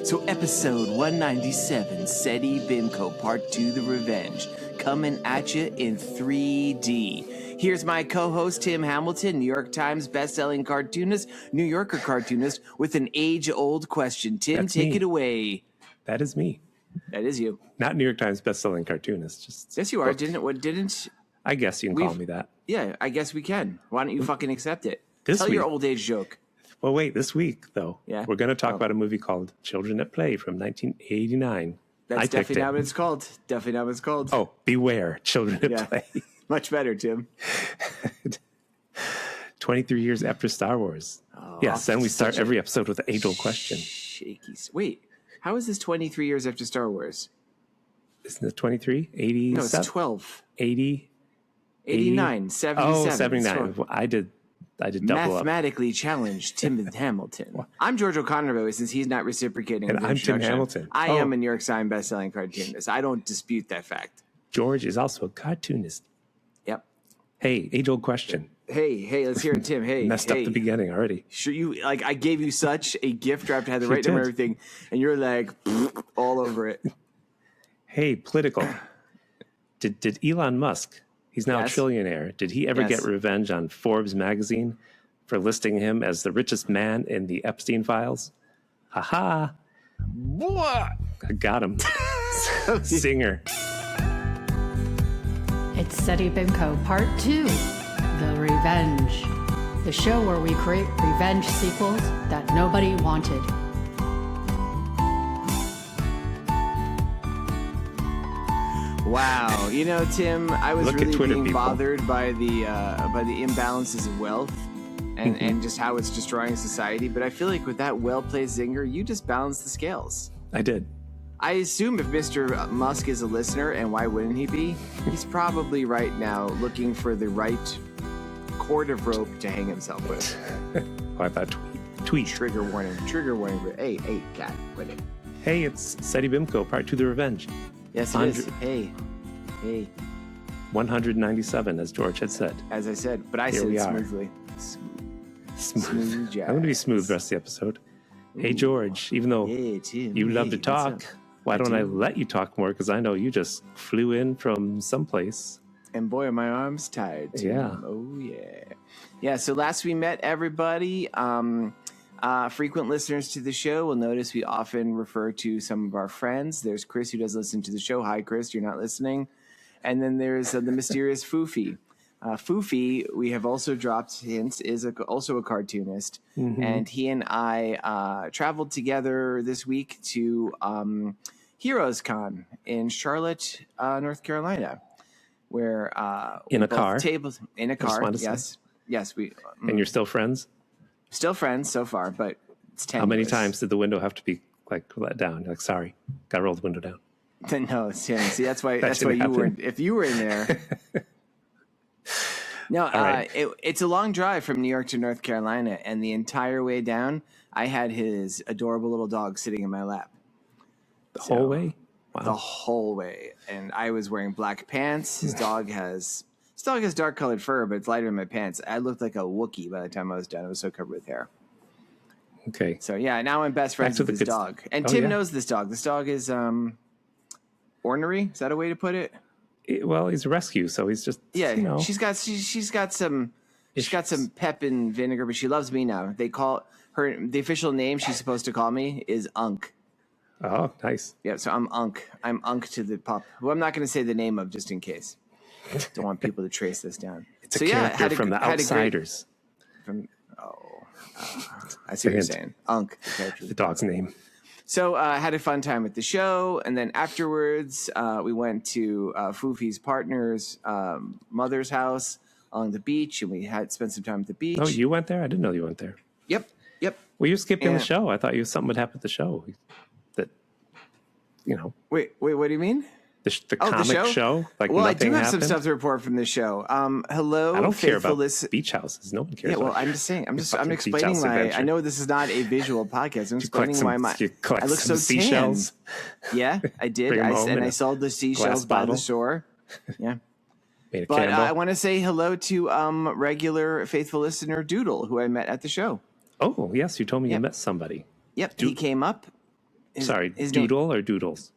So episode 197, SETI BIMCO Part 2, The Revenge, coming at you in 3D. Here's my co-host, Tim Hamilton, New York Times bestselling cartoonist, New Yorker cartoonist, with an age-old question. Tim, That's take me. it away. That is me. That is you. Not New York Times bestselling cartoonist. Just Yes, you are. book. Didn't? I guess you can call me that. Yeah, I guess we can. Why don't you fucking accept it? This Tell week. your old age joke. Well, wait, this week, though, Yeah? we're going to talk about a movie called Children at Play from 1989. That's definitely not what it's called. Definitely not what it's called. Oh, beware, Children at Play. Much better, Tim. 23 years after Star Wars. Oh, yes, and we start every episode with an age-old question. Shaky. Wait, how is this 23 years after Star Wars? Isn't it 23? 87? No, it's 12. 80? 89, 77. Oh, 79. Well, I did double up. Mathematically challenged Tim Hamilton. I'm George O'Connor, by the way, since he's not reciprocating. And I'm Tim Hamilton. I am a New York Times bestselling cartoonist. I don't dispute that fact. George is also a cartoonist. Yep. Hey, age-old question. Hey, let's hear it, Tim. Hey, Messed up the beginning already. Sure, I gave you such a gift draft, had the right number and everything, and you're like all over it. Hey, political. Did Elon Musk, he's now a trillionaire, did he ever get revenge on Forbes magazine for listing him as the richest man in the Epstein files? Ha-ha. I got him. Singer. It's SETI BIMCO Part 2, The Revenge. The show where we create revenge sequels that nobody wanted. Wow, you know, Tim, I was Look at really Twitter, being people. bothered by the imbalances of wealth and just how it's destroying society. But I feel like with that well-placed zinger, you just balanced the scales. I did. I assume if Mr. Musk is a listener, and why wouldn't he be? He's probably right now looking for the right cord of rope to hang himself with. Oh, I thought tweet. Trigger warning. Hey, God, quit it. Hey, it's SETI BIMCO Part 2, The Revenge. Yes, it is. Hey. 197, as George had said. As I said, but I Here said we it are. smoothly. Smooth. jazz. I'm going to be smooth the rest of the episode. Hey, George, even though Tim. you love to Hey, talk, what's up? why don't I let you talk more? Because I know you just flew in from someplace. And boy, are my arms tired, Tim. Yeah. Oh, yeah. Yeah, so last we met, everybody, frequent listeners to the show will notice we often refer to some of our friends. There's Chris, who does listen to the show. Hi, Chris, you're not listening. And then there's the mysterious Foofy. Foofy, we have also dropped hints, is also a cartoonist. Mm-hmm. And he and I traveled together this week to Heroes Con in Charlotte, North Carolina, where In a car? In a car, yes. Yes, we. And you're still friends? Still friends so far, but it's tenuous. How many times did the window have to be let down? You're like, sorry, got to roll the window down. No, it's him. See, that's why. That that's why you shouldn't weren't. If you were in there. No, right. It's a long drive from New York to North Carolina, and the entire way down, I had his adorable little dog sitting in my lap. The whole way? Wow. The whole way, and I was wearing black pants. His dog has dark colored fur, but it's lighter than my pants. I looked like a Wookiee by the time I was done. I was so covered with hair. Okay. So yeah, now I'm best friends with this dog, and Tim knows this dog. This dog is ornery. Is that a way to put it? Well, he's a rescue, so he's just she's got some pep and vinegar, but she loves me now. They call her the official name she's supposed to call me is Unk. Oh, nice. Yeah, so I'm Unk. I'm Unk to the pup, who I'm not going to say the name of just in case. Don't want people to trace this down. It's a character from The Outsiders. I see what you're saying. Unk, the dog's name. So I had a fun time at the show, and then afterwards we went to Foofy's partner's mother's house along the beach, and we had spent some time at the beach. Oh, you went there? I didn't know you went there. Yep. Well, you're skipping the show. I thought something would happen at the show. That, Wait, what do you mean? The comic show? Like, well, I do have happened? some stuff to report from this show. Hello, I don't care about listen- beach houses. No one cares. Yeah, well, about I'm just saying. I'm fucking explaining beach house my. adventure. I know this is not a visual podcast. I'm explaining why my. You collect I look so some seashells. tan. Yeah, I did. Bring 'em home in I a sold the seashells glass by the bottle. shore. Yeah. Made a But cannonball. I want to say hello to regular faithful listener Doodle, who I met at the show. Oh, yes, you told me you met somebody. Yep, he came up Sorry, his Doodle or Doodles?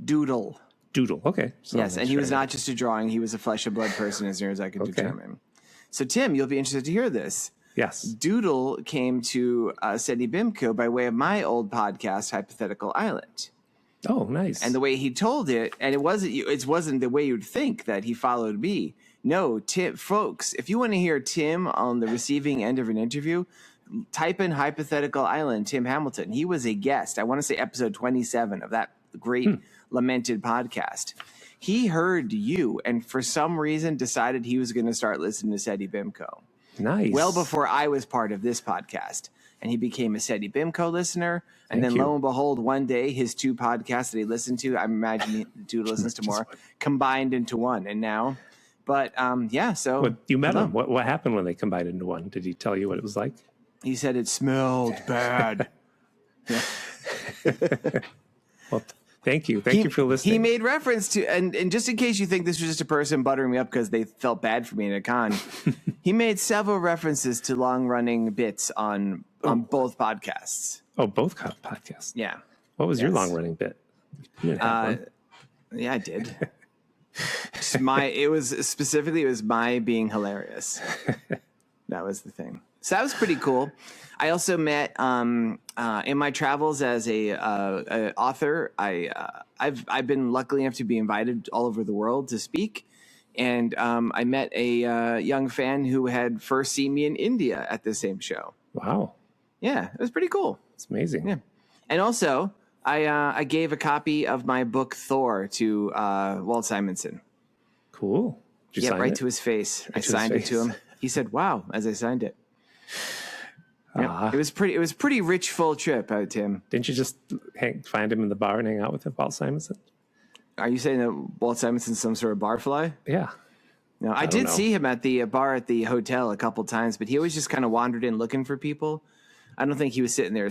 Doodle. Doodle, okay. So Yes, and he was not just a drawing. He was a flesh and blood person as near as I could determine. So, Tim, you'll be interested to hear this. Yes. Doodle came to Seti Bimco by way of my old podcast, Hypothetical Island. Oh, nice. And the way he told it, and it wasn't the way you'd think that he followed me. No, Tim, folks, if you want to hear Tim on the receiving end of an interview, type in Hypothetical Island, Tim Hamilton. He was a guest. I want to say episode 27 of that great lamented podcast. He heard you and for some reason decided he was going to start listening to Seti Bimco. Nice. Well before I was part of this podcast. And he became a Seti Bimco listener. And then lo and behold, one day his two podcasts that he listened to, I'm imagining Dude listens to more, combined into one. And now, but so. Well, you met him. What happened when they combined into one? Did he tell you what it was like? He said it smelled bad. Well, thank you. Thank you for listening. He made reference to, and just in case you think this was just a person buttering me up because they felt bad for me in a con, he made several references to long-running bits on both podcasts. Oh, both podcasts? Yeah. What was your long-running bit? You didn't have one. Yeah, I did. It was my being hilarious. That was the thing. So that was pretty cool. I also met in my travels as a author. I've been lucky enough to be invited all over the world to speak, and I met a young fan who had first seen me in India at the same show. Wow! Yeah, it was pretty cool. It's amazing. Yeah, and also I gave a copy of my book Thor to Walt Simonson. Cool. Did you sign right it? to his face. Right I signed it to him. He said, "Wow," as I signed it. Yeah, it was pretty rich, full trip, Tim. Didn't you just find him in the bar and hang out with him, Walt Simonson? Are you saying that Walt Simonson's some sort of barfly? Yeah. No, I did see him at the bar at the hotel a couple times, but he always just kind of wandered in looking for people. I don't think he was sitting there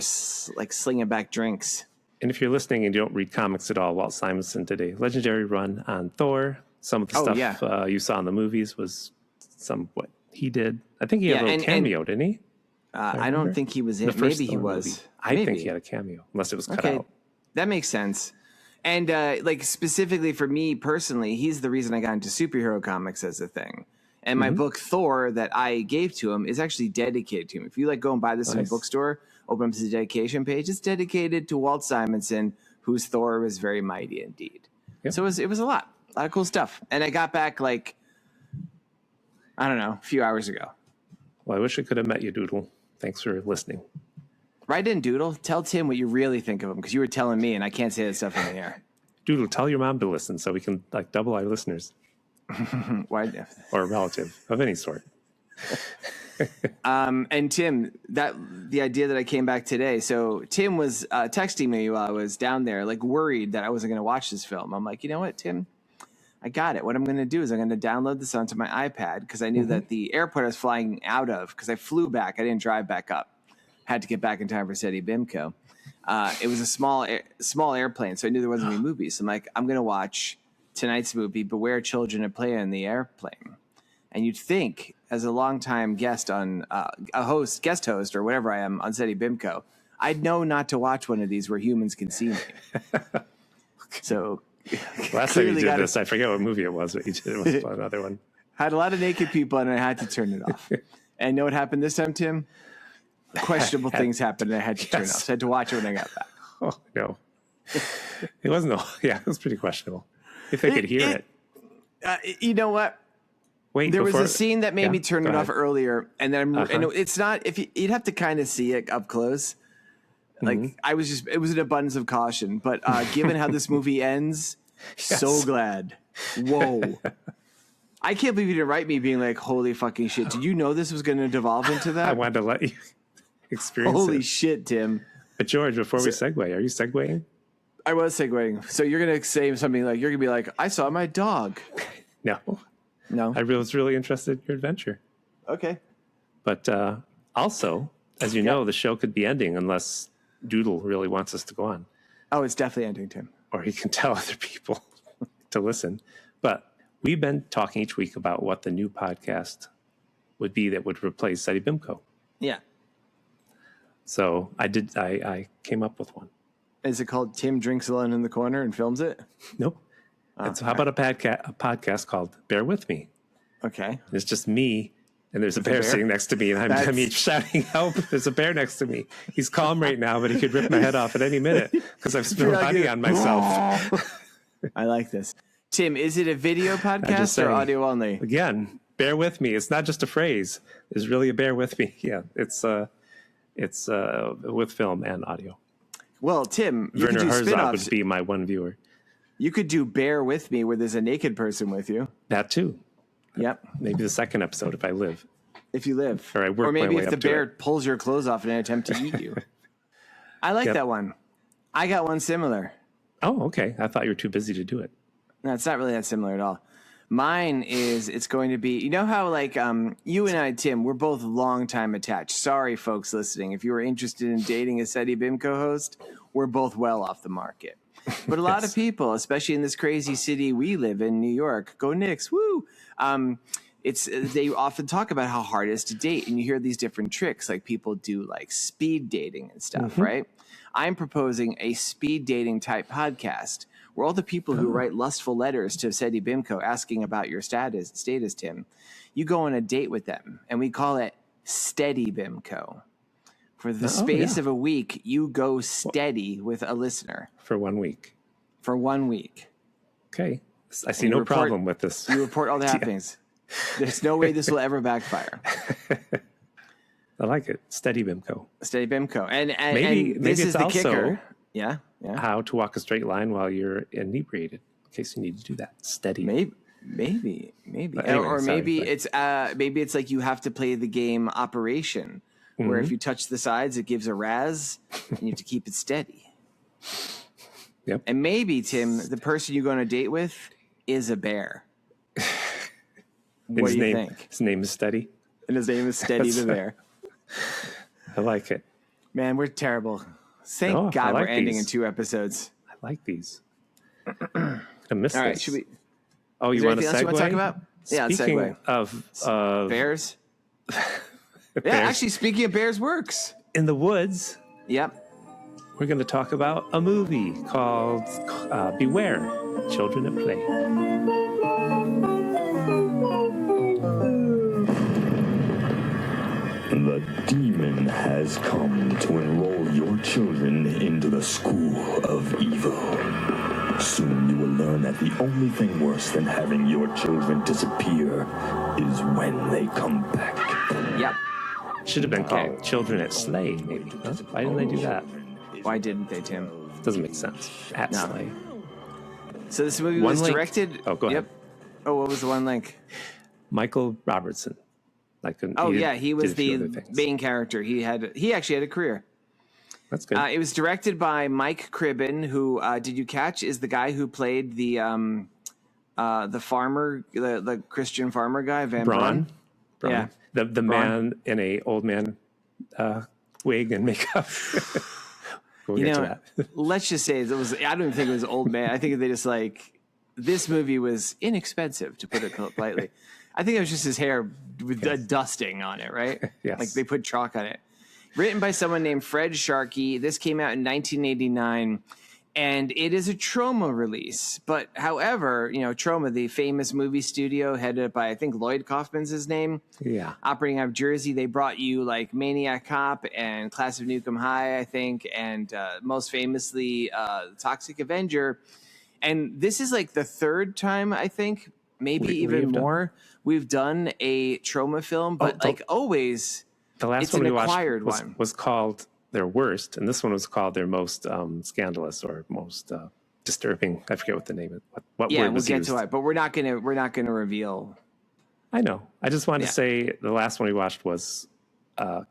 like slinging back drinks. And if you're listening and you don't read comics at all, Walt Simonson did a legendary run on Thor. Some of the stuff you saw in the movies was what he did. I think he had a little cameo, didn't he? I don't think he was in it. Maybe he was. Movie. I think he had a cameo, unless it was cut out. That makes sense. And like specifically for me personally, he's the reason I got into superhero comics as a thing. And my book Thor that I gave to him is actually dedicated to him. If you go and buy this in a bookstore, open up to the dedication page, it's dedicated to Walt Simonson, whose Thor was very mighty indeed. Yep. So it was a lot of cool stuff. And I got back a few hours ago. Well, I wish I could have met you, Doodle. Thanks for listening. Write in, Doodle. Tell Tim what you really think of him, because you were telling me, and I can't say that stuff in the air. Doodle, tell your mom to listen so we can double our listeners. Why? Or a relative of any sort. And Tim, the idea that I came back today. So Tim was texting me while I was down there, worried that I wasn't going to watch this film. I'm like, you know what, Tim? I got it. What I'm going to do is I'm going to download this onto my iPad, because I knew that the airport I was flying out of, because I flew back, I didn't drive back up. Had to get back in time for Seti Bimco. It was a small airplane, so I knew there wasn't any movies. So I'm like, I'm going to watch tonight's movie, Beware Children at Play in the Airplane. And you'd think, as a longtime guest on guest host, or whatever I am on Seti Bimco, I'd know not to watch one of these where humans can see me. So last time you did this, I forget what movie it was, but you did it was another one. Had a lot of naked people, and I had to turn it off. And know what happened this time, Tim? Questionable things happened, and I had to turn it off. So I had to watch it when I got back. Oh, no. It wasn't. Yeah, it was pretty questionable. If they could hear it. You know what? Wait, there was a scene that made me turn it off earlier, and then and it's not. If you'd have to kind of see it up close. It was an abundance of caution. But given how this movie ends, so glad. Whoa. I can't believe you didn't write me being like, holy fucking shit. Did you know this was going to devolve into that? I wanted to let you experience it. Holy shit, Tim. But George, before we segue, are you segueing? I was segueing. So you're going to say something like, you're going to be like, I saw my dog. No. I was really interested in your adventure. Okay. But also, as you know, the show could be ending unless Doodle really wants us to go on. Oh, it's definitely ending, Tim. Or he can tell other people to listen. But we've been talking each week about what the new podcast would be that would replace Seti Bimco. Yeah. So I came up with one. Is it called Tim Drinks Alone in the Corner and films it? Nope. And so how about a podcast called Bear With Me? Okay. It's just me, and there's a bear sitting next to me, and I'm shouting, help, there's a bear next to me. He's calm right now, but he could rip my head off at any minute because I've spilled honey on myself. I like this. Tim, is it a video podcast or audio only? Again, bear with me. It's not just a phrase. It's really a bear with me. Yeah, it's with film and audio. Well, Tim, you Werner could do Herzog spin-offs. would be my one viewer. You could do Bear With Me where there's a naked person with you. That too. Yep. Maybe the second episode if I live. If you live. Or I work or maybe my way if up the to bear it. pulls your clothes off in an attempt to eat you. I like that one. I got one similar. Oh, okay. I thought you were too busy to do it. No, it's not really that similar at all. Mine is, it's going to be, you know how like you and I, Tim, we're both long time attached. Sorry, folks listening. If you were interested in dating a SETI BIM co-host, we're both well off the market. But a lot of people, especially in this crazy city we live in, New York, go Knicks, woo! They often talk about how hard it is to date, and you hear these different tricks, like people do like speed dating and stuff, right? I'm proposing a speed dating type podcast where all the people who write lustful letters to SETI BIMCO asking about your status, Tim, you go on a date with them, and we call it Steady BIMCO. For the space of a week, you go steady with a listener. For 1 week. For 1 week. Okay. I see no problem with this. You report all the happenings. There's no way this will ever backfire. I like it. Steady BIMCO. Steady BIMCO. And maybe this it's is the also kicker. Yeah. How to walk a straight line while you're inebriated. In case you need to do that. Steady. Maybe. Anyway, or maybe it's like you have to play the game Operation, where if you touch the sides, it gives a razz, and you have to keep it steady. Yep. And maybe, Tim, the person you go on a date with is a bear. What do you think? His name is Steady. And his name is Steady the Bear. I like it. Man, we're terrible. Thank God we're ending in 2 episodes. I like these. I miss All right, this. should we? Oh, you want to segue? You want to talk about? Yeah, Speaking segue. of Bears. bears. Yeah, actually, speaking of bears, works. In the woods, Yep. we're going to talk about a movie called Beware, Children at Play. The demon has come to enroll your children into the school of evil. Soon you will learn that the only thing worse than having your children disappear is when they come back. Yep. Should have been called Children at Slay, maybe. Huh? Why didn't they do that? Why didn't they, Tim? Doesn't make sense. At No. Slay. So this movie One was link. directed. Oh, go ahead. Yep. Oh, what was the one link? Michael Robertson. He was did a few the other things. main character. He actually had a career. That's good. It was directed by Mike Cribben, who did you catch is the guy who played the farmer, the Christian farmer guy, Van Braun. Braun. Yeah, the man in a old man wig and makeup. We'll get to that. Let's just say I don't think it was old man. I think they just this movie was inexpensive, to put it politely. I think it was just his hair with a dusting on it, right? Yes. Like they put chalk on it. Written by someone named Fred Sharkey. This came out in 1989, and it is a Troma release. But however, Troma, the famous movie studio headed up by, I think, Lloyd Kaufman's his name. Yeah. Operating out of Jersey, they brought you like Maniac Cop and Class of Nukem High, I think, and most famously Toxic Avenger. And this is like the third time, I think, maybe even more, we've done a Troma film, but always, the last it's one an we acquired watched one. was called their worst, and this one was called their most scandalous or most disturbing. I forget what the name is. What word was we'll used. get to it, but we're not gonna reveal. I know. I just wanted to say the last one we watched was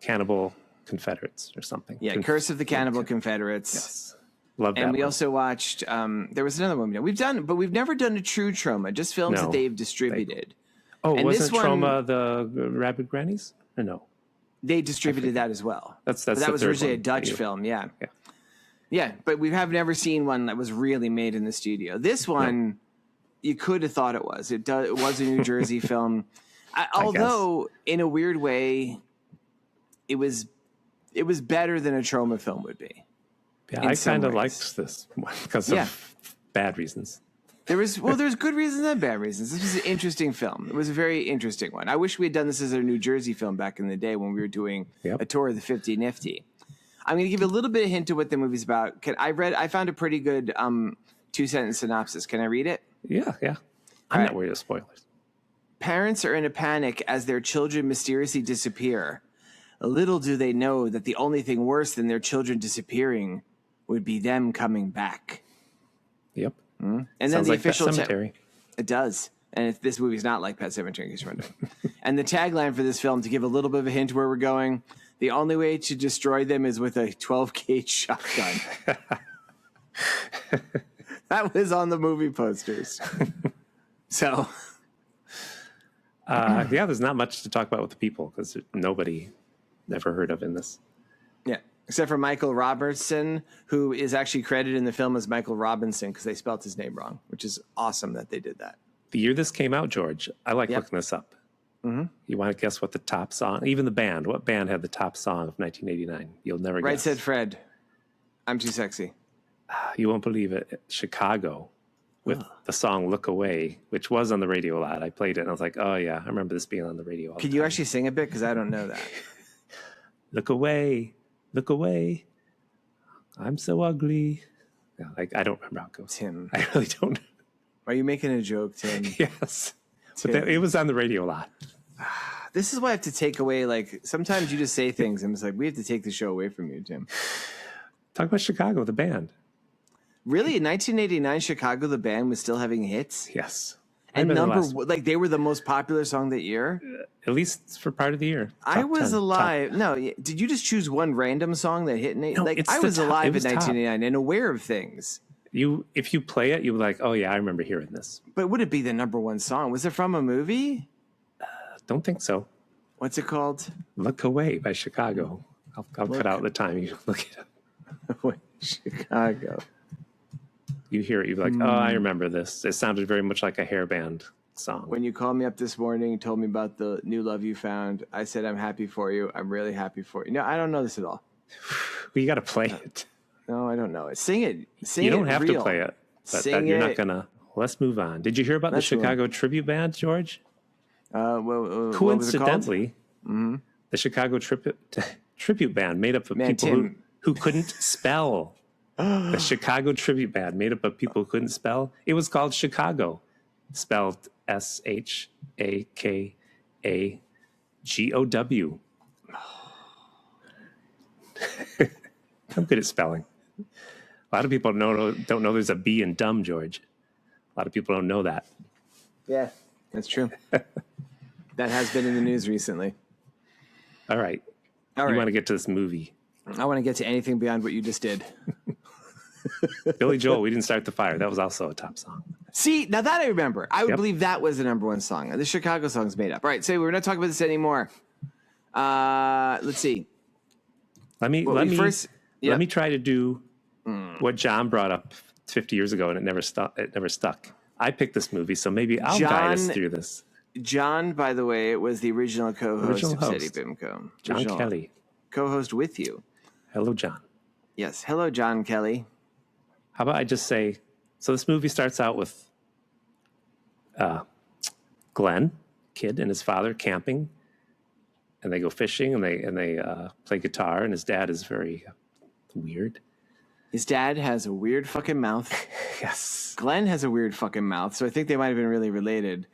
Cannibal Confederates or something. Yeah, Curse of the Cannibal Confederates. Yes. Love that. And we one. also watched. There was another one we've never done a true Troma, just films that they've distributed. And wasn't this one, Troma the Rabid Grannies? Or no? They distributed that as well. But that the was third originally one. a Dutch film, yeah. Yeah, but we have never seen one that was really made in the studio. This one, you could have thought it was. It was a New Jersey film. Although, in a weird way, it was better than a Troma film would be. Yeah, I kind of liked this one because of bad reasons. There's good reasons and bad reasons. This was an interesting film. It was a very interesting one. I wish we had done this as a New Jersey film back in the day when we were doing a tour of the 50 Nifty. I'm going to give a little bit of hint to what the movie's about. I found a pretty good 2-sentence synopsis. Can I read it? Yeah. I'm not worried of spoilers. Parents are in a panic as their children mysteriously disappear. Little do they know that the only thing worse than their children disappearing would be them coming back. Yep. Mm-hmm. And sounds then the like official Pet Sematary. It does. And this movie's not like Pet Sematary, in case you're wondering. And the tagline for this film, to give a little bit of a hint where we're going, the only way to destroy them is with a 12-gauge shotgun. That was on the movie posters. So... there's not much to talk about with the people because nobody ever heard of in this. Yeah, except for Michael Robertson, who is actually credited in the film as Michael Robinson because they spelt his name wrong, which is awesome that they did that. The year this came out, George, I like looking this up. Mm-hmm. You want to guess what the top song, even the band, what band had the top song of 1989? You'll never guess. Right Said Fred. I'm Too Sexy. You won't believe it. Chicago. With the song Look Away, which was on the radio a lot. I played it and I was like, oh yeah, I remember this being on the radio all the time. Could you actually sing a bit? Because I don't know that. Look away, I'm so ugly. Yeah, I don't remember how it goes. Tim. I really don't. Are you making a joke, Tim? Yes. Tim. But it was on the radio a lot. This is why I have to take away, like, sometimes you just say things and it's like, we have to take the show away from you, Tim. Talk about Chicago, the band. Really? In 1989, Chicago, the band, was still having hits? Yes. And they were the most popular song that year? At least for part of the year. I was alive. No, did you just choose one random song that hit? No, I was alive in 1989 and aware of things. If you play it, you're like, oh yeah, I remember hearing this. But would it be the number one song? Was it from a movie? Don't think so. What's it called? Look Away by Chicago. I'll cut out the time. You look it up. Chicago. You hear it, you're like, oh, I remember this. It sounded very much like a hair band song. When you called me up this morning and told me about the new love you found, I said, I'm happy for you. I'm really happy for you. No, I don't know this at all. Well, you got to play it. No, I don't know it. Sing it. You don't have to play it, but you're not going to. Let's move on. Did you hear about the Chicago tribute band, George? Coincidentally, the Chicago tribute band made up of people who couldn't spell. The Chicago tribute band made up of people who couldn't spell. It was called Chicago, spelled SHAKAGOW. I'm good at spelling. A lot of people don't know there's a B in dumb, George. A lot of people don't know that. Yeah, that's true. That has been in the news recently. All right. You want to get to this movie. I want to get to anything beyond what you just did. Billy Joel, We Didn't Start the Fire. That was also a top song. See, now that I remember. I would believe that was the number one song. The Chicago song's made up. All right, so we're not talking about this anymore. Let's see. Let me try to do what John brought up 50 years ago, and it never stuck. I picked this movie, so maybe I'll guide us through this. John, by the way, was the original co-host of Steady Bimco. John Kelly. Co-host with you. Hello, John. Yes. Hello, John Kelly. How about I just say, so this movie starts out with Glenn, kid, and his father camping, and they go fishing, and they play guitar, and his dad is very weird. His dad has a weird fucking mouth. Yes. Glenn has a weird fucking mouth, so I think they might have been really related.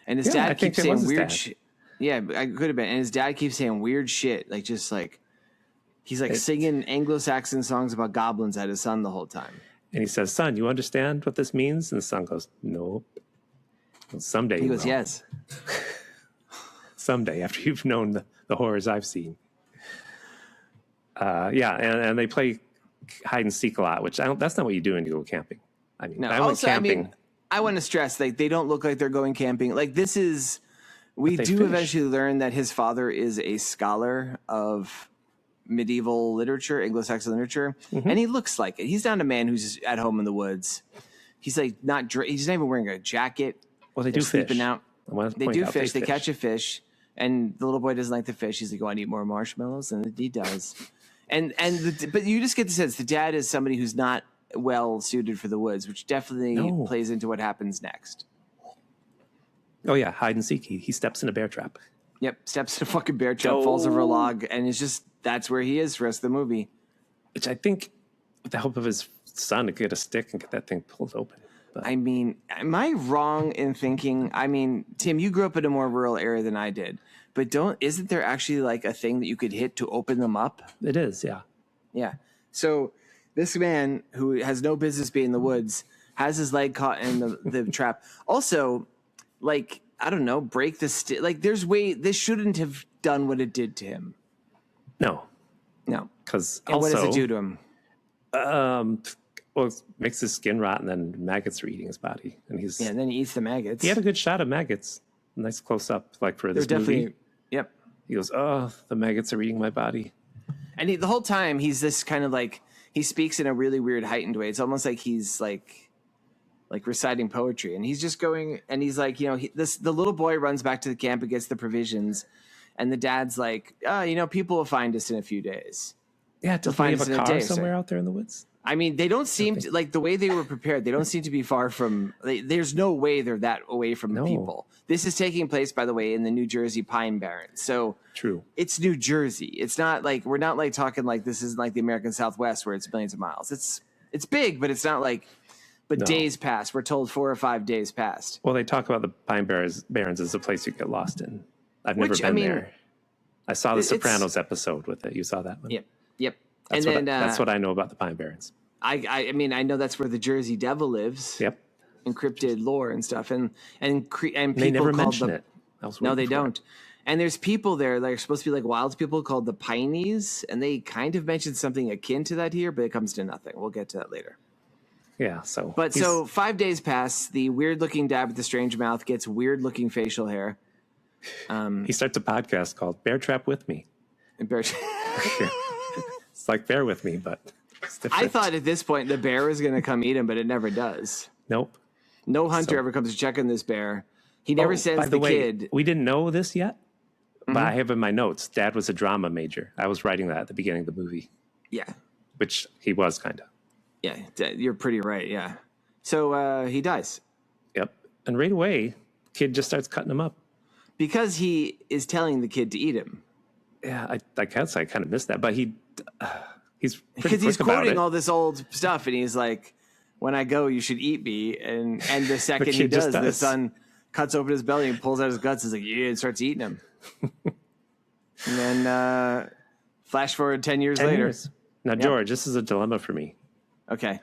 And his dad keeps saying weird shit. Yeah, I could have been. And his dad keeps saying weird shit, he's singing Anglo-Saxon songs about goblins at his son the whole time. And he says, son, you understand what this means? And the son goes, nope. Well, someday he goes, yes. Someday, after you've known the horrors I've seen. And they play hide and seek a lot, which that's not what you do when you go camping. I mean, I went camping. I want to stress, they don't look like they're going camping. We do eventually learn that his father is a scholar of medieval literature, Anglo-Saxon literature, and he looks like it. He's not a man who's at home in the woods. He's he's not even wearing a jacket. Well, they do sleeping fish. Out. They do fish. They catch a fish, and the little boy doesn't like the fish. He's like, "Oh, I need more marshmallows," and he does. But you just get the sense the dad is somebody who's not well suited for the woods, which definitely plays into what happens next. Oh yeah, hide and seek. He steps in a bear trap. Yep, steps in a fucking bear trap, falls over a log, and it's just that's where he is for the rest of the movie. Which I think, with the help of his son, to get a stick and get that thing pulled open. But. I mean, am I wrong in thinking? I mean, Tim, you grew up in a more rural area than I did, but isn't there actually like a thing that you could hit to open them up? It is, yeah. Yeah. So this man who has no business being in the woods has his leg caught in the trap. Also, like, I don't know, break the stick. Like, this shouldn't have done what it did to him. No. Because also, what does it do to him? Well, it makes his skin rot, and then maggots are eating his body, and and then he eats the maggots. He had a good shot of maggots, nice close up, like for this movie. Yep. He goes, "Oh, the maggots are eating my body," and the whole time he's this kind of like he speaks in a really weird heightened way. It's almost like he's like reciting poetry, and he's just going, and he's like, the little boy runs back to the camp and gets the provisions, and the dad's like, people will find us in a few days. Yeah, to find a car somewhere out there in the woods. I mean, they don't seem to, like the way they were prepared. They don't seem to be far from. There's no way they're that away from people. This is taking place, by the way, in the New Jersey Pine Barrens. So true. It's New Jersey. It's not like we're not like talking like this isn't like the American Southwest where it's millions of miles. It's big, but it's not like. But days passed. We're told 4 or 5 days passed. Well, they talk about the Pine Barrens as a place you get lost in. I've never been there. I saw the Sopranos episode with it. You saw that one? Yep. That's what I know about the Pine Barrens. I mean, I know that's where the Jersey Devil lives. Yep. Encrypted lore and stuff, and people they never mention it. No, they don't. And there's people there that are supposed to be like wild people called the Pineys, and they kind of mentioned something akin to that here, but it comes to nothing. We'll get to that later. Yeah. So 5 days pass. The weird-looking dad with the strange mouth gets weird-looking facial hair. He starts a podcast called "Bear Trap with Me." It's like "Bear with Me," but it's different. I thought at this point the bear was going to come eat him, but it never does. Nope. No hunter ever comes to check on this bear. He never sends the kid. We didn't know this yet, but I have in my notes. Dad was a drama major. I was writing that at the beginning of the movie. Yeah. Which he was kind of. Yeah, you're pretty right. Yeah. So he dies. Yep. And right away, kid just starts cutting him up. Because he is telling the kid to eat him. Yeah, I guess I kind of missed that. But he's because he's quoting all this old stuff, and he's like, "When I go, you should eat me." And the second he does, the son cuts open his belly and pulls out his guts. He's like, "Yeah," and starts eating him. And then flash forward 10 years later. Now, George, this is a dilemma for me. Okay.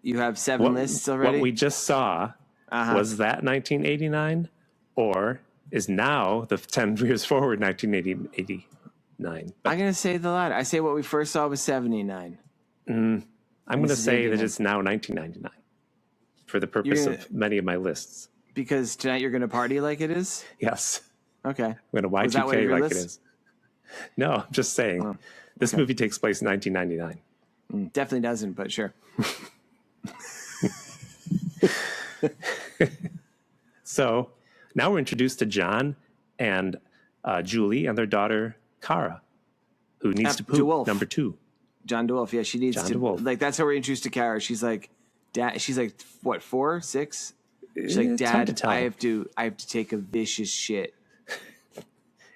You have 7 lists already? What we just saw, was that 1989 or is now the 10 years forward 1989? I'm going to say the latter. I say what we first saw was 79. I'm going to say that it's now 1999 for the purpose of many of my lists. Because tonight you're going to party like it is? Yes. Okay. I'm going to Y2K like it is. No, I'm just saying. This movie takes place in 1999. Definitely doesn't, but sure. So now we're introduced to John and Julie and their daughter, Kara, who needs to poop. DeWolf. Number 2. John DeWolf. Yeah, she needs to. DeWolf. Like, that's how we're introduced to Kara. She's like, Dad. She's like, what, 4, 6? She's like, Dad, I have to take a vicious shit.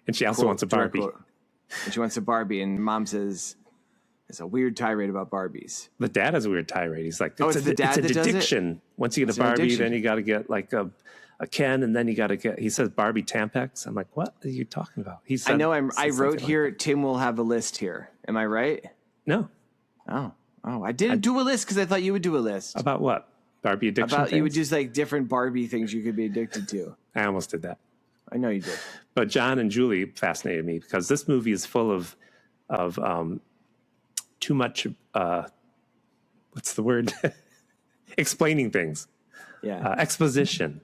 And she also wants a Barbie. And she wants a Barbie, and Mom says, it's a weird tirade about Barbies. The dad has a weird tirade. He's like, it's an addiction. Once you get a Barbie, then you got to get like a Ken, and then you got to get, he says Barbie Tampax. I'm like, what are you talking about? I know I wrote here, like Tim will have a list here. Am I right? No. Oh, I didn't do a list because I thought you would do a list. About what? Barbie addiction About things? You would just like different Barbie things you could be addicted to. I almost did that. I know you did. But John and Julie fascinated me because this movie is full of too much, what's the word? Explaining things. Yeah. Exposition.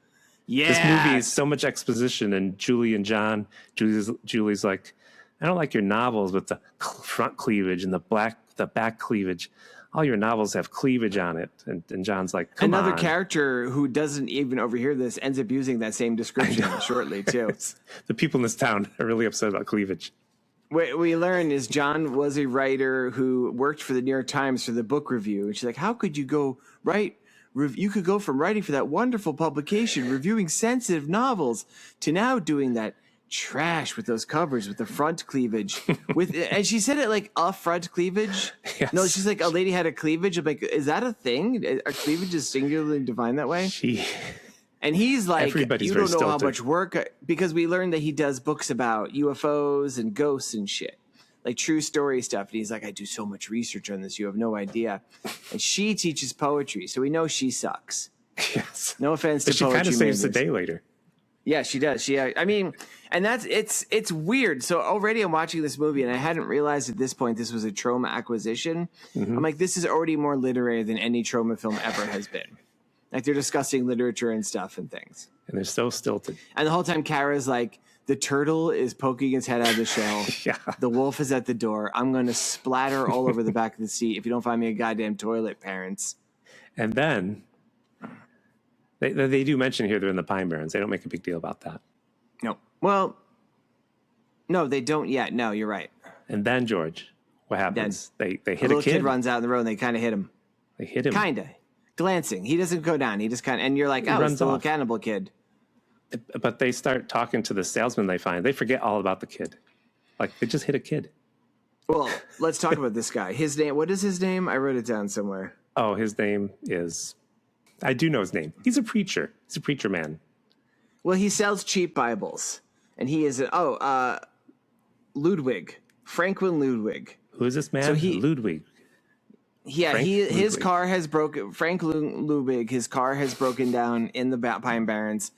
Yeah. This movie is so much exposition, and Julie and John, Julie's like, I don't like your novels with the front cleavage and the back cleavage. All your novels have cleavage on it. And John's like, come on. Another character who doesn't even overhear this ends up using that same description shortly, too. The people in this town are really upset about cleavage. What we learn is John was a writer who worked for the New York Times for the book review. And she's like, how could you go write? You could go from writing for that wonderful publication, reviewing sensitive novels, to now doing that trash with those covers with the front cleavage. And she said it like a front cleavage. Yes. No, she's like, a lady had a cleavage. I'm like, is that a thing? Are cleavages singularly defined that way? And he's like, everybody's you don't know stilted. how much work, because we learned that he does books about UFOs and ghosts and shit, like true story stuff. And he's like, I do so much research on this. You have no idea. And she teaches poetry, so we know she sucks. Yes. No offense but to she poetry kind of saves the majors. day later. Yeah, she does. I mean, and it's weird. So already I'm watching this movie and I hadn't realized at this point this was a Troma acquisition. I'm like, this is already more literary than any Troma film ever has been. Like, they're discussing literature and stuff and things. And they're so stilted. And the whole time Kara's like, the turtle is poking its head out of the shell. Yeah. The wolf is at the door. I'm going to splatter all over the back of the seat if you don't find me a goddamn toilet, parents. And then they do mention here they're in the Pine Barrens. They don't make a big deal about that. No. Well, no, they don't yet. No, you're right. And then, George, what happens? They hit a little kid. runs out in the road and they kind of hit him. They hit him. Kind of. Glancing. He doesn't go down. He just kind of, and you're like, oh, it's the little cannibal kid. But they start talking to the salesman they find. They forget all about the kid. Like, they just hit a kid. Well, let's talk about this guy. His name, what is his name? I wrote it down somewhere. Oh, his name is, I do know his name. He's a preacher. He's a preacher man. Well, he sells cheap Bibles. And he is, Ludwig. Franklin Ludwig. Who is this man? So Ludwig. Yeah, his car has broken. Frank Ludwig, his car has broken down in the Pine Barrens,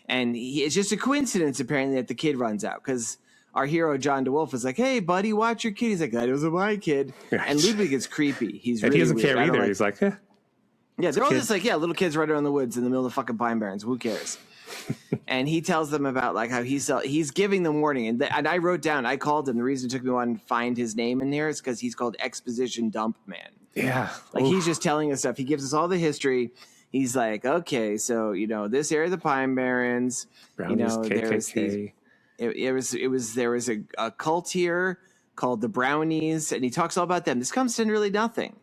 and it's just a coincidence apparently that the kid runs out, because our hero John DeWolf is like, "Hey, buddy, watch your kid." He's like, "That wasn't my kid," right. And Ludwig is creepy. He's and really he doesn't weird. care either. He's like, eh. Yeah, they're all just like, little kids right around the woods in the middle of the fucking Pine Barrens. Who cares? And he tells them about like how he's giving them warning, and I wrote down. I called him. The reason it took me a while to find his name in here is because he's called Exposition Dump Man. Yeah. Like, he's just telling us stuff. He gives us all the history. He's like, okay, so, this area of the Pine Barrens, Brownies, KKK. There was a cult here called the Brownies, and he talks all about them. This comes to really nothing.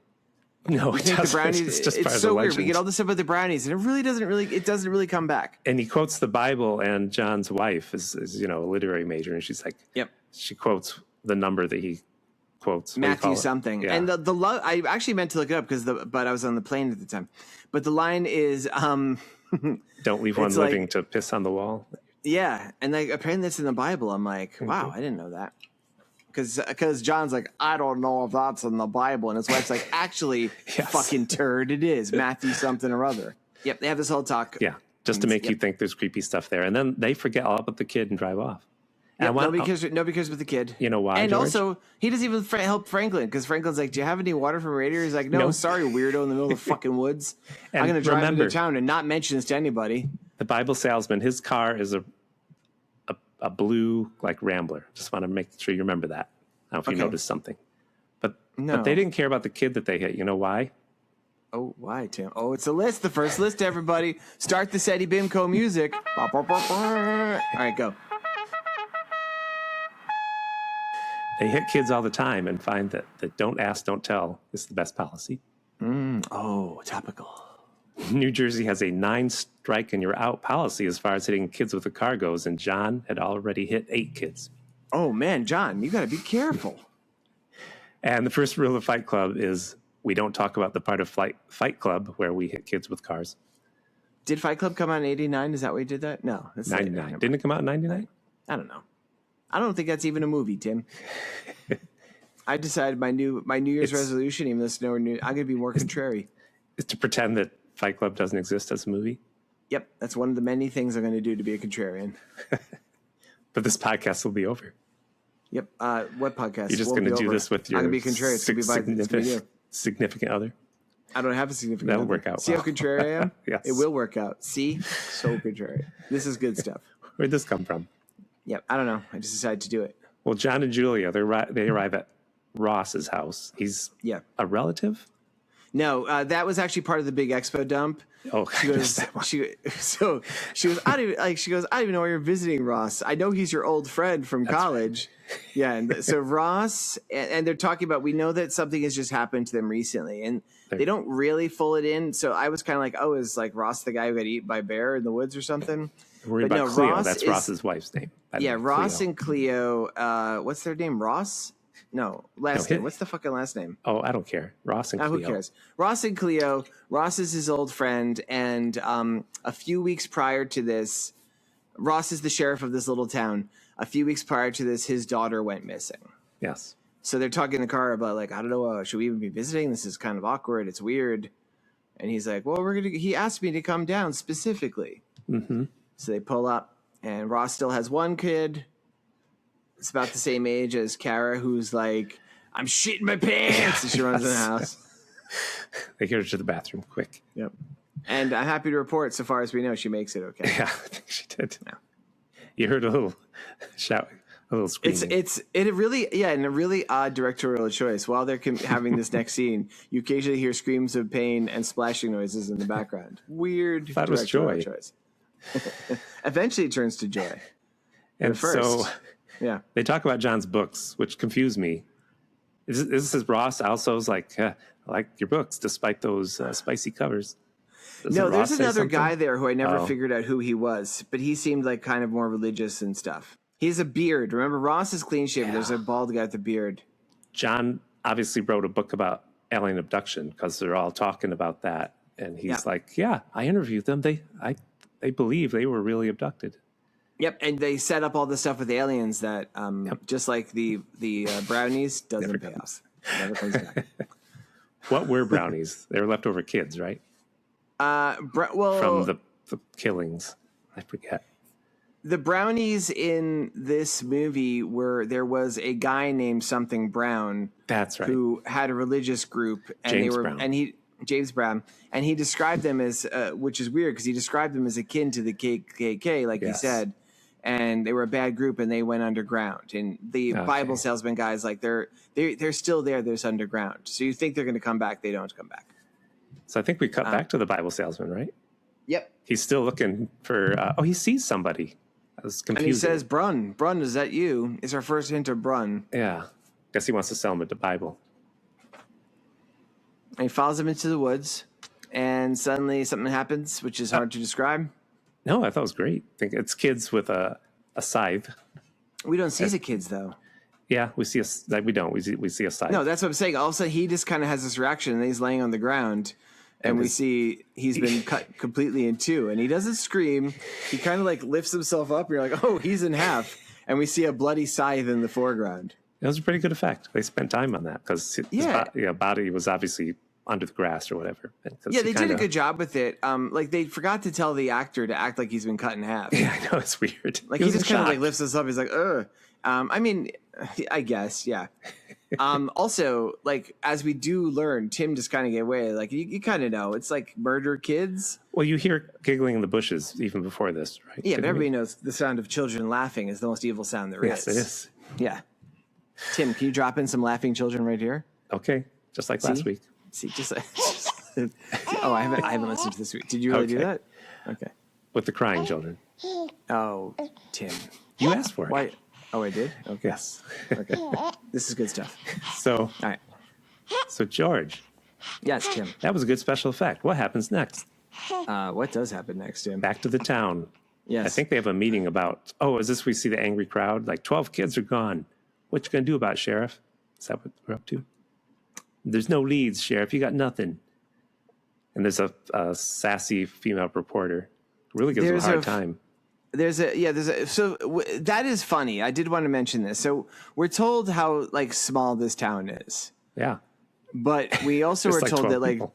No, it doesn't. The Brownies, it's just it's part so of the weird. legend. We get all this stuff about the Brownies, and it doesn't really come back. And he quotes the Bible, and John's wife is a literary major, and she's like, yep. She quotes the number that he quotes. Matthew something. Yeah. And the I actually meant to look it up but I was on the plane at the time. But the line is don't leave one living to piss on the wall. Yeah, and apparently that's in the Bible. I'm like, wow, I didn't know that. Because John's like, I don't know if that's in the Bible, and his wife's like, actually, yes. Fucking turd, it is Matthew something or other. Yep, they have this whole talk. Yeah, just to make you think there's creepy stuff there, and then they forget all about the kid and drive off. Yep, nobody cares about the kid. You know why? And George? also, he doesn't even help Franklin, because Franklin's like, do you have any water from radiator? He's like, no, sorry, weirdo in the middle of the fucking woods. I'm going to drive into town and not mention this to anybody. The Bible salesman, his car is a blue like Rambler. Just want to make sure you remember that. I don't know if you noticed something. But they didn't care about the kid that they hit. You know why? Oh, why, Tim? Oh, it's a list. The first list, everybody. Start the Seti Bimco music. All right, go. They hit kids all the time and find that don't ask, don't tell is the best policy. Oh, topical. New Jersey has a 9 strike and you're out policy as far as hitting kids with a car goes, and John had already hit 8 kids. Oh, man, John, you got to be careful. And the first rule of Fight Club is we don't talk about the part of Fight Club where we hit kids with cars. Did Fight Club come out in 89? Is that why you did that? No. That's 99. Didn't it come out in 99? I don't know. I don't think that's even a movie, Tim. I decided my New Year's resolution, even though it's nowhere new, I'm going to be more contrary. Is to pretend that Fight Club doesn't exist as a movie? Yep. That's one of the many things I'm going to do to be a contrarian. But this podcast will be over. Yep. What podcast? You're just going to do this with your I'm going to be contrarian. It's going to be significant other? I don't have a significant That'll other. work out. See how contrary I am? Yes. It will work out. See? So contrary. This is good stuff. Where'd this come from? Yep. I don't know. I just decided to do it. Well, John and Julia, they arrive at Ross's house. He's a relative? No, that was actually part of the big expo dump. Oh, she goes, I don't even know why you're visiting Ross. I know he's your old friend from college. Right. Yeah. And so Ross, and they're talking about, we know that something has just happened to them recently, and they don't really full it in. So I was kind of like, oh, is like Ross the guy who got eaten by a bear in the woods or something? Worried about Cleo. That's Ross's wife's name. Ross and Cleo. What's their name? Ross? No, name. What's the fucking last name? Oh, I don't care. Ross and Cleo. Who cares? Ross and Cleo. Ross is his old friend, and a few weeks prior to this, Ross is the sheriff of this little town. A few weeks prior to this, his daughter went missing. Yes. So they're talking in the car about, like, I don't know, should we even be visiting? This is kind of awkward. It's weird. And he's like, well, he asked me to come down specifically. Mm-hmm. So they pull up, and Ross still has one kid. It's about the same age as Kara, who's like, I'm shitting my pants. And she runs in the house. They get her to the bathroom quick. Yep. And I'm happy to report, so far as we know, she makes it okay. Yeah, I think she did. Yeah. You heard a little shout, a little screaming. It's a really odd directorial choice. While they're having this next scene, you occasionally hear screams of pain and splashing noises in the background. Weird directorial choice. Eventually it turns to joy. And first, so they talk about John's books, which confused me. This is Ross also's like, I like your books despite those spicy covers. There's another guy there who I never figured out who he was, but he seemed like kind of more religious and stuff. He has a beard. Remember, Ross is clean shaven. Yeah. There's a bald guy with a beard. John obviously wrote a book about alien abduction because they're all talking about that. And he's like, I interviewed them. They believe they were really abducted. Yep, and they set up all the stuff with aliens that, just like the brownies, doesn't pay off. Never comes back. What were brownies? They were leftover kids, right? From the killings. I forget. The brownies in this movie there was a guy named something Brown. That's right. Who had a religious group, and James Brown, and he described them as, which is weird because he described them as akin to the KKK, like he said, and they were a bad group and they went underground. And the Bible salesman guys, like they're still there. They're underground. So you think they're going to come back? They don't come back. So I think we cut back to the Bible salesman, right? Yep. He's still looking for. He sees somebody. I was confused. And he says, "Brun, is that you?" It's our first hint of Brun. Yeah. Guess he wants to sell him the Bible. And he follows him into the woods, and suddenly something happens, which is hard to describe. No, I thought it was great. I think it's kids with a scythe. We don't see the kids, though. Yeah, we see we don't. We see a scythe. No, that's what I'm saying. All of a sudden, he just kind of has this reaction, and he's laying on the ground, and we see he's been cut completely in two, and he doesn't scream. He kind of like lifts himself up, and you're like, oh, he's in half, and we see a bloody scythe in the foreground. It was a pretty good effect. They spent time on that because his body was obviously under the grass or whatever. Yeah, they did a good job with it. Like they forgot to tell the actor to act like he's been cut in half. Yeah, I know, it's weird. Like he just kind of like lifts us up. He's like, ugh. I mean, I guess, yeah. Also, like as we do learn, Tim just kind of get away. Like you kind of know it's like murder kids. Well, you hear giggling in the bushes even before this, right? Yeah, but everybody knows the sound of children laughing is the most evil sound there is. Yes, it is. Yeah. Tim, can you drop in some laughing children right here? Okay, just like last week. See, oh, I haven't listened to this week. Did you really do that? Okay. With the crying children. Oh, Tim, you asked for it. Why? Oh, I did. Okay. Yes. Okay. This is good stuff. So, all right. So George. Yes, Tim. That was a good special effect. What happens next? What does happen next, Tim? Back to the town. Yes. I think they have a meeting about. Oh, is this we see the angry crowd? Like 12 kids are gone. What you gonna do about it, Sheriff? Is that what we're up to? There's no leads, Sheriff. You got nothing. And there's a sassy female reporter. Really gives him a hard time. So that is funny. I did want to mention this. So we're told how like small this town is. Yeah. But we also were told that people.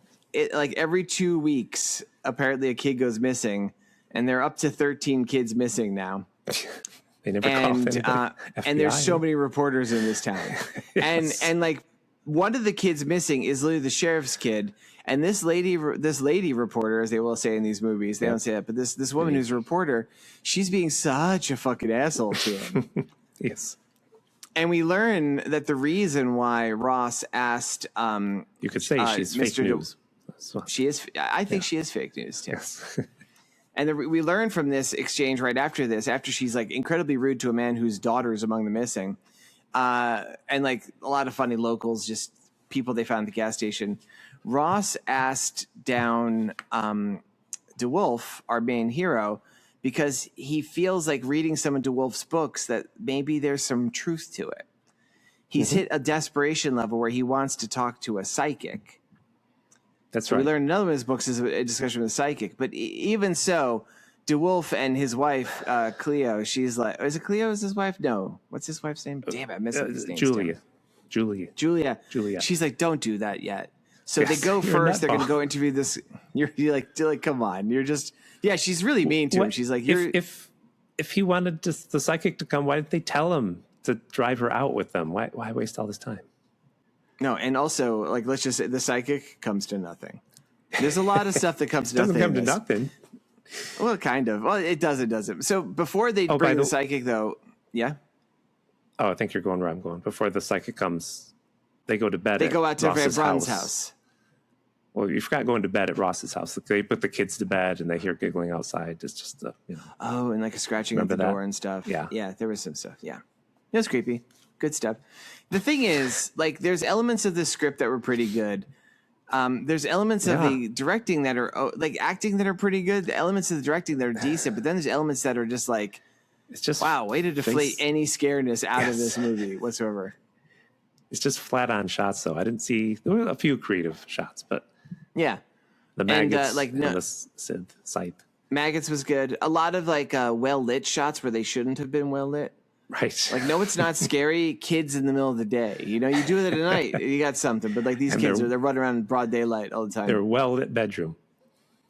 like every 2 weeks, apparently a kid goes missing, and they're up to 13 kids missing now. They never call and there's so many reporters in this town. Yes. And like one of the kids missing is literally the sheriff's kid. And this lady reporter, as they will say in these movies, they don't say that, but this woman who's a reporter, she's being such a fucking asshole to him. Yes. And we learn that the reason why Ross asked, you could say she's fake news. So, She is. I think she is fake news, Tim. yes. And we learn from this exchange right after this, after she's like incredibly rude to a man whose daughter is among the missing, and like a lot of funny locals, just people they found at the gas station. Ross asked down DeWolf, our main hero, because he feels like reading some of DeWolf's books that maybe there's some truth to it. He's hit a desperation level where he wants to talk to a psychic. That's So right. we learned another one of his books is a discussion with a psychic. But even so, DeWolf and his wife, Cleo, she's like, is it Cleo is his wife? No. What's his wife's name? Damn it, I missed his name. Julia. She's like, don't do that yet. So Yes, they go you're first. They're nutball. going to go interview this. You're like, come on. You're just, yeah, she's really mean to him. She's like, if he wanted the psychic to come, why didn't they tell him to drive her out with them? Why waste all this time? no. And also, like, let's just say the psychic comes to nothing. There's a lot of stuff that comes to nothing. Doesn't come to nothing. Well, kind of. Well, it doesn't. So before they by bring the the- psychic, though, yeah, Oh, I think you're going where I'm going. Before the psychic comes, they go to bed. they at go out to Van Ross's Braun's house. Well, you forgot going to bed at Ross's house. They put the kids to bed, and they hear giggling outside. It's just Oh, and like a scratching at the Remember that? door and stuff. Yeah. Yeah, there was some stuff. Yeah. It was creepy. Good stuff. The thing is, like, there's elements of the script that were pretty good. There's elements of the directing that are, like, acting that are pretty good. The elements of the directing that are decent, but then there's elements that are just like, it's just wow, way to deflate any scaredness out of this movie whatsoever. It's just flat on shots, though. I didn't see there were a few creative shots, but Yeah. the maggots And, like, and no- the scythe, Maggots was good. A lot of, like, well-lit shots where they shouldn't have been well-lit. right? Like, no, it's not scary. Kids in the middle of the day. You know, you do it at night, you got something. But like these And kids they're- they're running around in broad daylight all the time. They're well lit bedroom.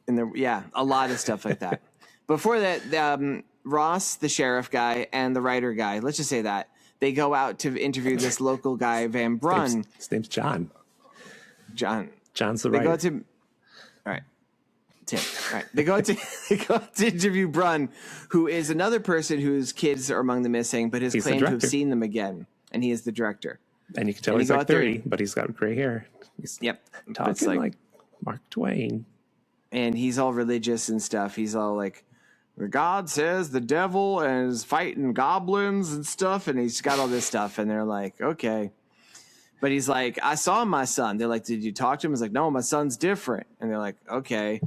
And a lot of stuff like that. Before that, Ross, the sheriff guy, and the writer guy, let's just say that, they go out to interview this local guy, Van Brun. His name's John. John. John's the They writer. go to, all right, Tim. All right, they go to interview Brun, who is another person whose kids are among the missing, but has He's the claimed to have director. seen them again, and he is the director. And you can tell And he's you go like out there- 30, but he's got gray hair. He's Yep, talking It's like Mark Twain. and he's all religious and stuff. He's all like, God says the devil is fighting goblins and stuff, and he's got all this stuff, and they're like, okay. But he's like, I saw my son. They're like, did you talk to him? He's like, no, my son's different. And they're like, okay.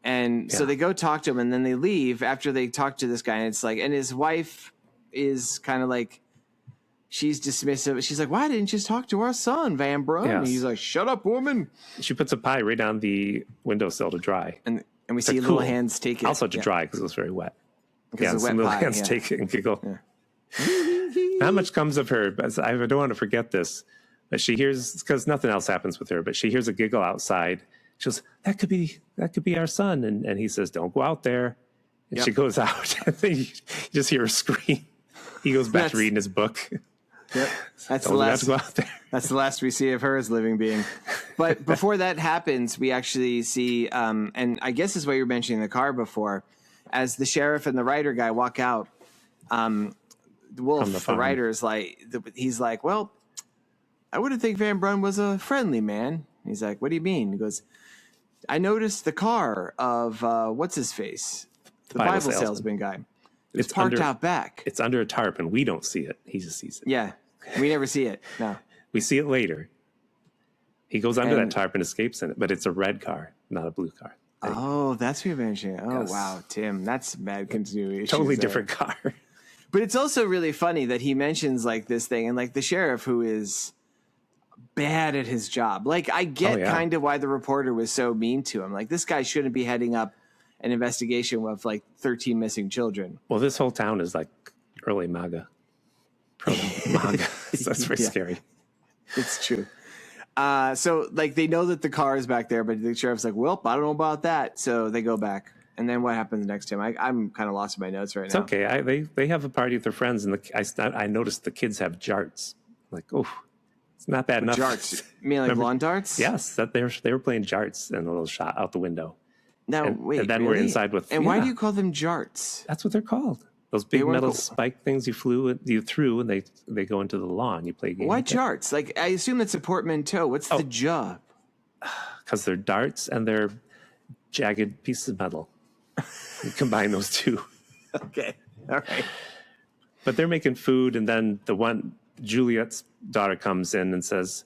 And so Yeah. they go talk to him, and then they leave after they talk to this guy. And it's like, and his wife is kind of like, she's dismissive. She's like, why didn't you just talk to our son, Van Brun? Yes. And he's like, shut up, woman. She puts a pie right on the windowsill to dry. And we see like, little cool. hands take it. Also to Yeah. dry because it was very wet. Because Yeah, it's a some wet little pie, hands yeah. take it and giggle. Not much comes of her, but I don't want to forget this. But she hears, because nothing else happens with her, but she hears a giggle outside. She goes, that could be our son. And he says, don't go out there. And Yep. she goes out. And then you just hear her scream. He goes back to That's- reading his book. Yep. That's the Don't have last. to go out there. That's the last we see of her as living being. But before that happens, we actually see, and I guess this is what you were mentioning in the car before, as the sheriff and the writer guy walk out. Wolf, the farm. writer, is like, he's like, well, I wouldn't think Van Brun was a friendly man. He's like, what do you mean? He goes, I noticed the car of what's his face, the Bible Bible salesman. salesman guy. It's It's parked under- out back. It's under a tarp, and we don't see it. He just sees it. Yeah, we never see it. No. We see it later. He goes under And- that tarp and escapes in it, but it's a red car, not a blue car. Oh, that's what you're mentioning. Oh, Yes. wow, Tim, that's bad continuity. Totally issues there. different car. But it's also really funny that he mentions like this thing, and like the sheriff who is bad at his job. Like I get Oh, yeah. kind of why the reporter was so mean to him. Like this guy shouldn't be heading up an investigation of like 13 missing children. Well, this whole town is like early MAGA. Proto-MAGA. That's very Yeah. scary. It's true. So like they know that the car is back there, but the sheriff's like, well, I don't know about that. So they go back. And then what happens next, Tim? I'm kind of lost in my notes right It's now. okay. They have a party with their friends, and I noticed the kids have jarts. Like, oh, it's not bad enough. Jarts. You mean like Remember- lawn darts? Yes, that they were playing jarts and a little shot out the window. No, And- wait. and then we're really? inside with- And why yeah. do you call them jarts? That's what they're called. Those big weren't metal cool. spike things you threw, and they go into the lawn. You play a game. Why with it. jarts? Like I assume that's a portmanteau. What's the job? because they're darts and they're jagged pieces of metal. You combine those two. Okay. All right. But they're making food, and then Juliet's daughter comes in and says,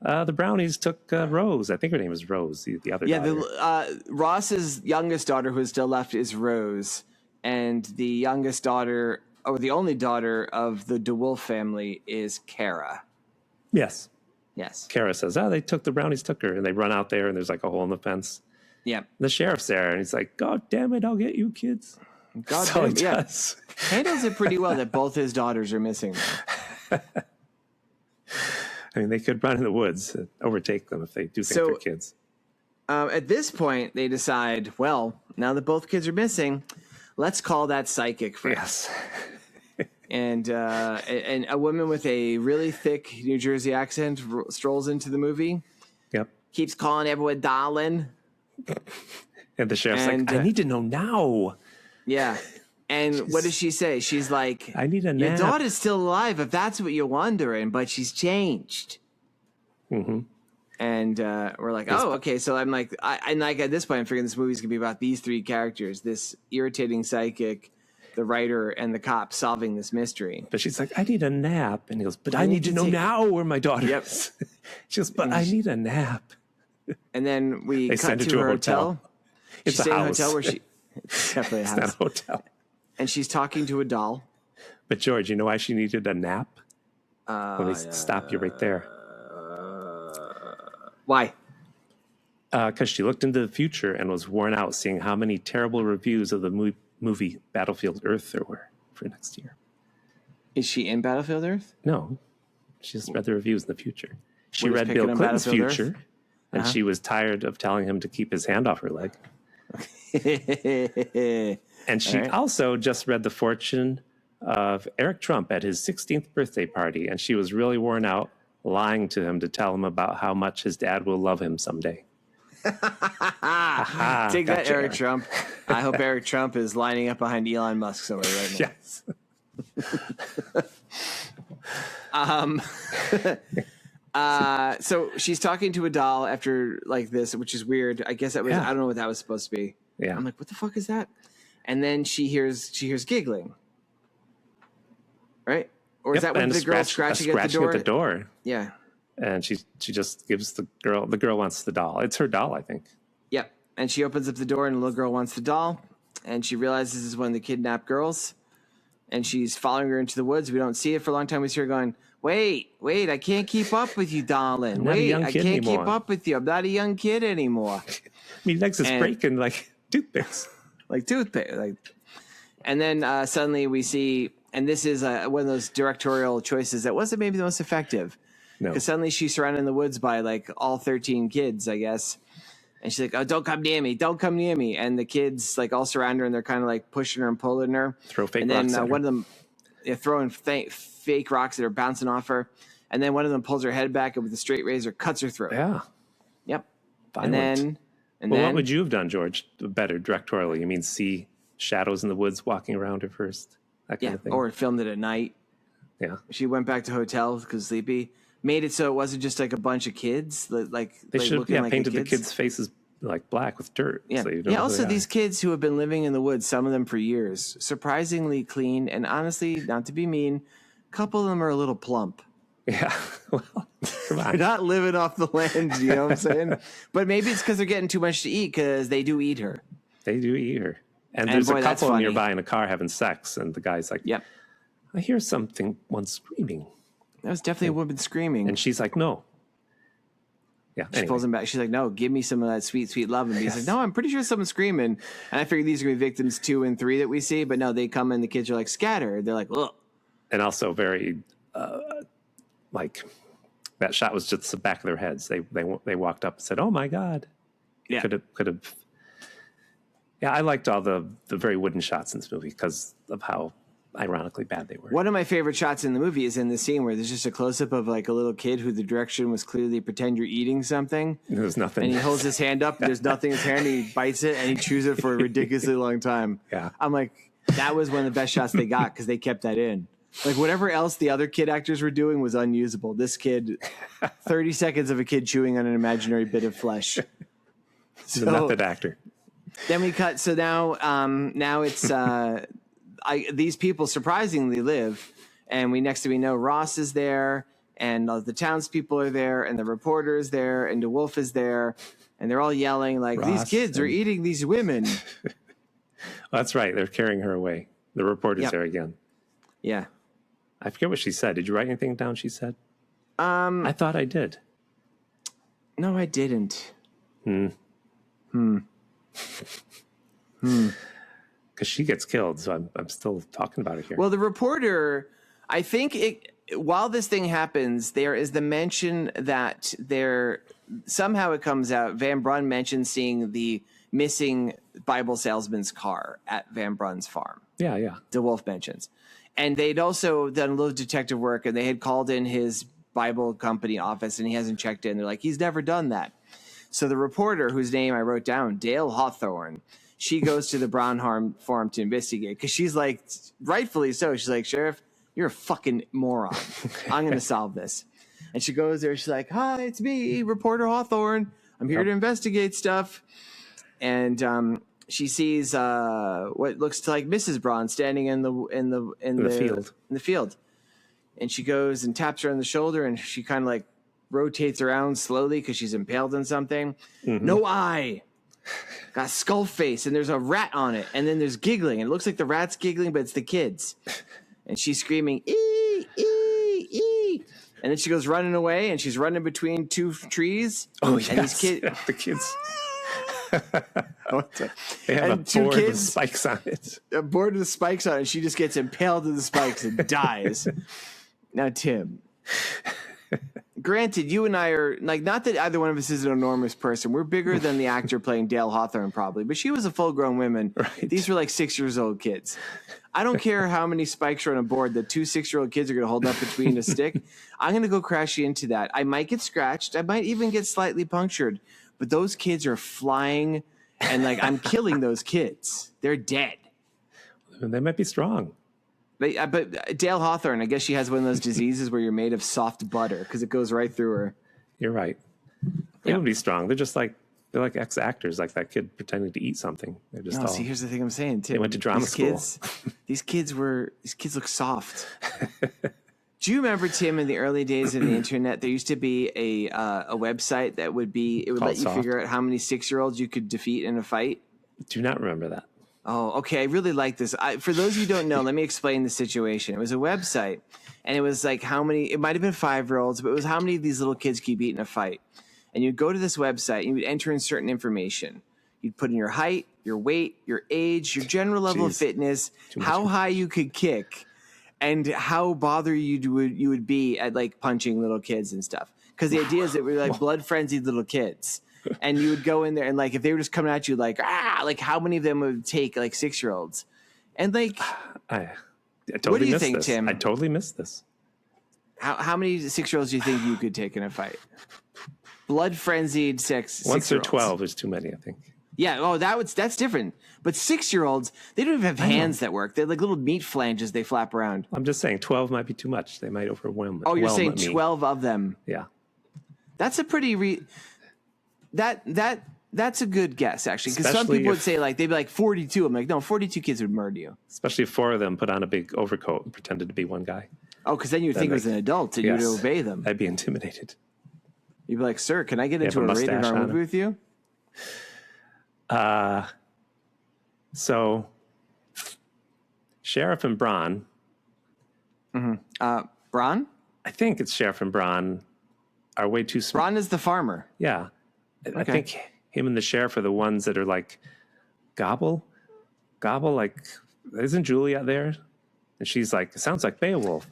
the brownies took Rose. I think her name is Rose, the other daughter. Ross's youngest daughter who is still left is Rose, and the youngest daughter, or the only daughter of the DeWolf family, is Kara. Yes. Kara says, the brownies took her, and they run out there, and there's like a hole in the fence. Yeah. The sheriff's there, and he's like, God damn it, I'll get you kids. God damn it, yeah. Handles it pretty well that both his daughters are missing now. I mean, they could run in the woods and overtake them if they do think they're kids. At this point, they decide, well, now that both kids are missing, let's call that psychic friend. Yes. And a woman with a really thick New Jersey accent strolls into the movie. Yep. Keeps calling everyone darling. And the sheriff's like, I need to know now. Yeah. And what does she say? She's like, I need a nap. Your daughter's still alive if that's what you're wondering, but she's changed. Mm-hmm. And we're like, oh, okay. So I'm like, at this point, I'm figuring this movie's going to be about these three characters, this irritating psychic, the writer, and the cop solving this mystery. But she's like, I need a nap. And he goes, but I need to know now where my daughter is. She goes, but I need a nap. And then we cut send her to her hotel. It's She's a staying in a house. hotel where she... It's definitely a house. It's not a hotel. And she's talking to a doll. But George, you know why she needed a nap? Let me stop you right there. Why? Because she looked into the future and was worn out seeing how many terrible reviews of the movie Battlefield Earth there were for next year. Is she in Battlefield Earth? No. She just read the reviews in the future. She read Bill Clinton's future, and she was tired of telling him to keep his hand off her leg. And she also just read the fortune of Eric Trump at his 16th birthday party, and she was really worn out lying to him to tell him about how much his dad will love him someday. Take that, Eric Trump. I hope Eric Trump is lining up behind Elon Musk somewhere right now. Yes. So she's talking to a doll after like this, which is weird. I guess that was, I don't know what that was supposed to be. Yeah. I'm like, what the fuck is that? And then she hears giggling. Right? Or is that when the girl scratching at the door? Yeah. And she just gives the girl wants the doll. It's her doll, I think. Yep. And she opens up the door and the little girl wants the doll. And she realizes this is one of the kidnapped girls. And she's following her into the woods. We don't see it for a long time. We see her going, wait, I can't keep up with you, darling. Wait, I can't keep up with you. I'm not a young kid anymore. My legs is breaking like toothpicks. And then suddenly we see, and this is one of those directorial choices that wasn't maybe the most effective. No. Because suddenly she's surrounded in the woods by like all 13 kids, I guess. And she's like, oh, don't come near me. And the kids like all surround her and they're kind of like pushing her and pulling her. Throw fake rocks at her. And then one of them throwing fake rocks that are bouncing off her. And then one of them pulls her head back and with a straight razor cuts her throat. Yeah. Yep. Violent. And then what would you have done, George? Better directorially? You mean see shadows in the woods walking around her first? That kind of thing. Or filmed it at night. Yeah. She went back to hotel because sleepy. Made it so it wasn't just like a bunch of kids. Like they should like painted the kids' faces like black with dirt. Yeah. So you don't Also, these kids who have been living in the woods, some of them for years, surprisingly clean. And honestly, not to be mean, a couple of them are a little plump. Yeah. Well, come on. They're not living off the land, you know what I'm saying? But maybe it's because they're getting too much to eat because they do eat her. They do eat her. And there's a couple nearby in a car having sex. And the guy's like, yep. I hear one screaming. That was definitely a woman screaming. And she's like, no. Yeah. She pulls him back. She's like, no, give me some of that sweet, sweet love. And he's like, no, I'm pretty sure someone's screaming. And I figured these are going to be victims 2 and 3 that we see. But no, they come and the kids are like scattered. They're like, ugh. And also very, like, that shot was just the back of their heads. They walked up and said, oh, my God. Yeah. Could have. Yeah, I liked all the very wooden shots in this movie because of how ironically bad they were. One of my favorite shots in the movie is in the scene where there's just a close-up of like a little kid who the direction was clearly pretend you're eating something. There's nothing. And he holds his hand up, there's nothing in his hand, and he bites it, and he chews it for a ridiculously long time. Yeah. I'm like, that was one of the best shots they got because they kept that in. Like whatever else the other kid actors were doing was unusable. This kid, 30 seconds of a kid chewing on an imaginary bit of flesh. He's a method actor. Then we cut. So now it's these people surprisingly live, and next thing we know, Ross is there, and the townspeople are there, and the reporter is there, and DeWolf is there, and they're all yelling like, Ross, these kids are eating these women. Well, that's right. They're carrying her away. The reporter's there again. Yeah. I forget what she said. Did you write anything down she said? I thought I did. No, I didn't. Because she gets killed, so I'm still talking about it here. Well, the reporter, I think while this thing happens, there is the mention that somehow it comes out, Van Brun mentions seeing the missing Bible salesman's car at Van Brun's farm. Yeah. DeWolf mentions. And they'd also done a little detective work, and they had called in his Bible company office, and he hasn't checked in. They're like, he's never done that. So the reporter, whose name I wrote down, Dale Hawthorne, she goes to the Brown farm to investigate because she's like, rightfully so. She's like, Sheriff, you're a fucking moron. I'm going to solve this. And she goes there. She's like, hi, it's me, Reporter Hawthorne. I'm here to investigate stuff. And she sees what looks like Mrs. Braun standing in the field. And she goes and taps her on the shoulder, and she kind of like rotates around slowly because she's impaled on something. Mm-hmm. No eye. Got skull face, and there's a rat on it, and then there's giggling. And it looks like the rat's giggling, but it's the kids. And she's screaming, ee, ee, ee. And then she goes running away, and she's running between two trees. Oh, yes. And these the kids. They have a board with spikes on it. A board with spikes on it. She just gets impaled to the spikes and dies. Now, Tim. Granted, you and I are like, not that either one of us is an enormous person. We're bigger than the actor playing Dale Hawthorne, probably, but she was a full-grown woman. Right. These were like 6-year-old kids. I don't care how many spikes are on a board that 2 6-year-old kids are going to hold up between a stick. I'm going to go crash into that. I might get scratched. I might even get slightly punctured, but those kids are flying, and like I'm killing those kids. They're dead. They might be strong. But Dale Hawthorne, I guess she has one of those diseases where you're made of soft butter because it goes right through her. You're right. They would be strong. They're like ex-actors, like that kid pretending to eat something. They're just see, here's the thing I'm saying, Tim. They went to drama school. These kids look soft. Do you remember, Tim, in the early days of the internet, there used to be a website that would let you figure out how many 6-year-olds you could defeat in a fight? Do not remember that. Oh, okay. I really like this. For those of you who don't know, let me explain the situation. It was a website, and it was like it might have been 5-year-olds, but it was how many of these little kids could you beat in a fight. And you'd go to this website, and you would enter in certain information. You'd put in your height, your weight, your age, your general level of fitness, how high you could kick, and how bothered you would be at like punching little kids and stuff. Because the idea is that we're like blood frenzied little kids. And you would go in there and like if they were just coming at you like how many of them would take like 6-year-olds? And like I totally what do you think, Tim? I totally missed this. How many 6-year-olds do you think you could take in a fight? Blood frenzied 6-year-olds. Once or 12 is too many, I think. Yeah, that's different. But 6-year-olds, they don't even have hands that work. They're like little meat flanges they flap around. I'm just saying 12 might be too much. They might overwhelm. Oh, you're saying 12 of them. Yeah. That's a pretty that's a good guess, actually, because some people would say like they'd be like 42. I'm like, no, 42 kids would murder you. Especially if 4 of them put on a big overcoat and pretended to be one guy. Oh, because then you'd think it was an adult and you'd obey them. I'd be intimidated. You'd be like, sir, can I get into a rated R movie with you? So Sheriff and Braun. Mm-hmm. Braun? I think it's Sheriff and Braun are way too smart. Braun is the farmer. Yeah. Okay. I think him and the sheriff are the ones that are like gobble, like, isn't Julia there? And she's like, it sounds like Beowulf.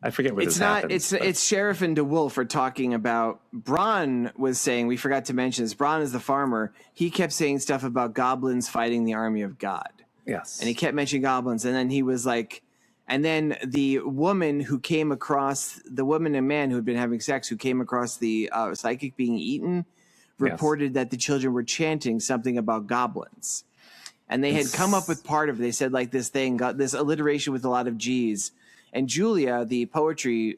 I forget where this happens. It's Sheriff and DeWolf are talking about. Braun was saying, we forgot to mention this, Braun is the farmer. He kept saying stuff about goblins fighting the army of God. Yes. And he kept mentioning goblins. And then he was like, and then the woman and man who had been having sex, who came across the psychic being eaten, reported that the children were chanting something about goblins. And they had come up with part of it. They said like this thing got this alliteration with a lot of G's. And Julia, the poetry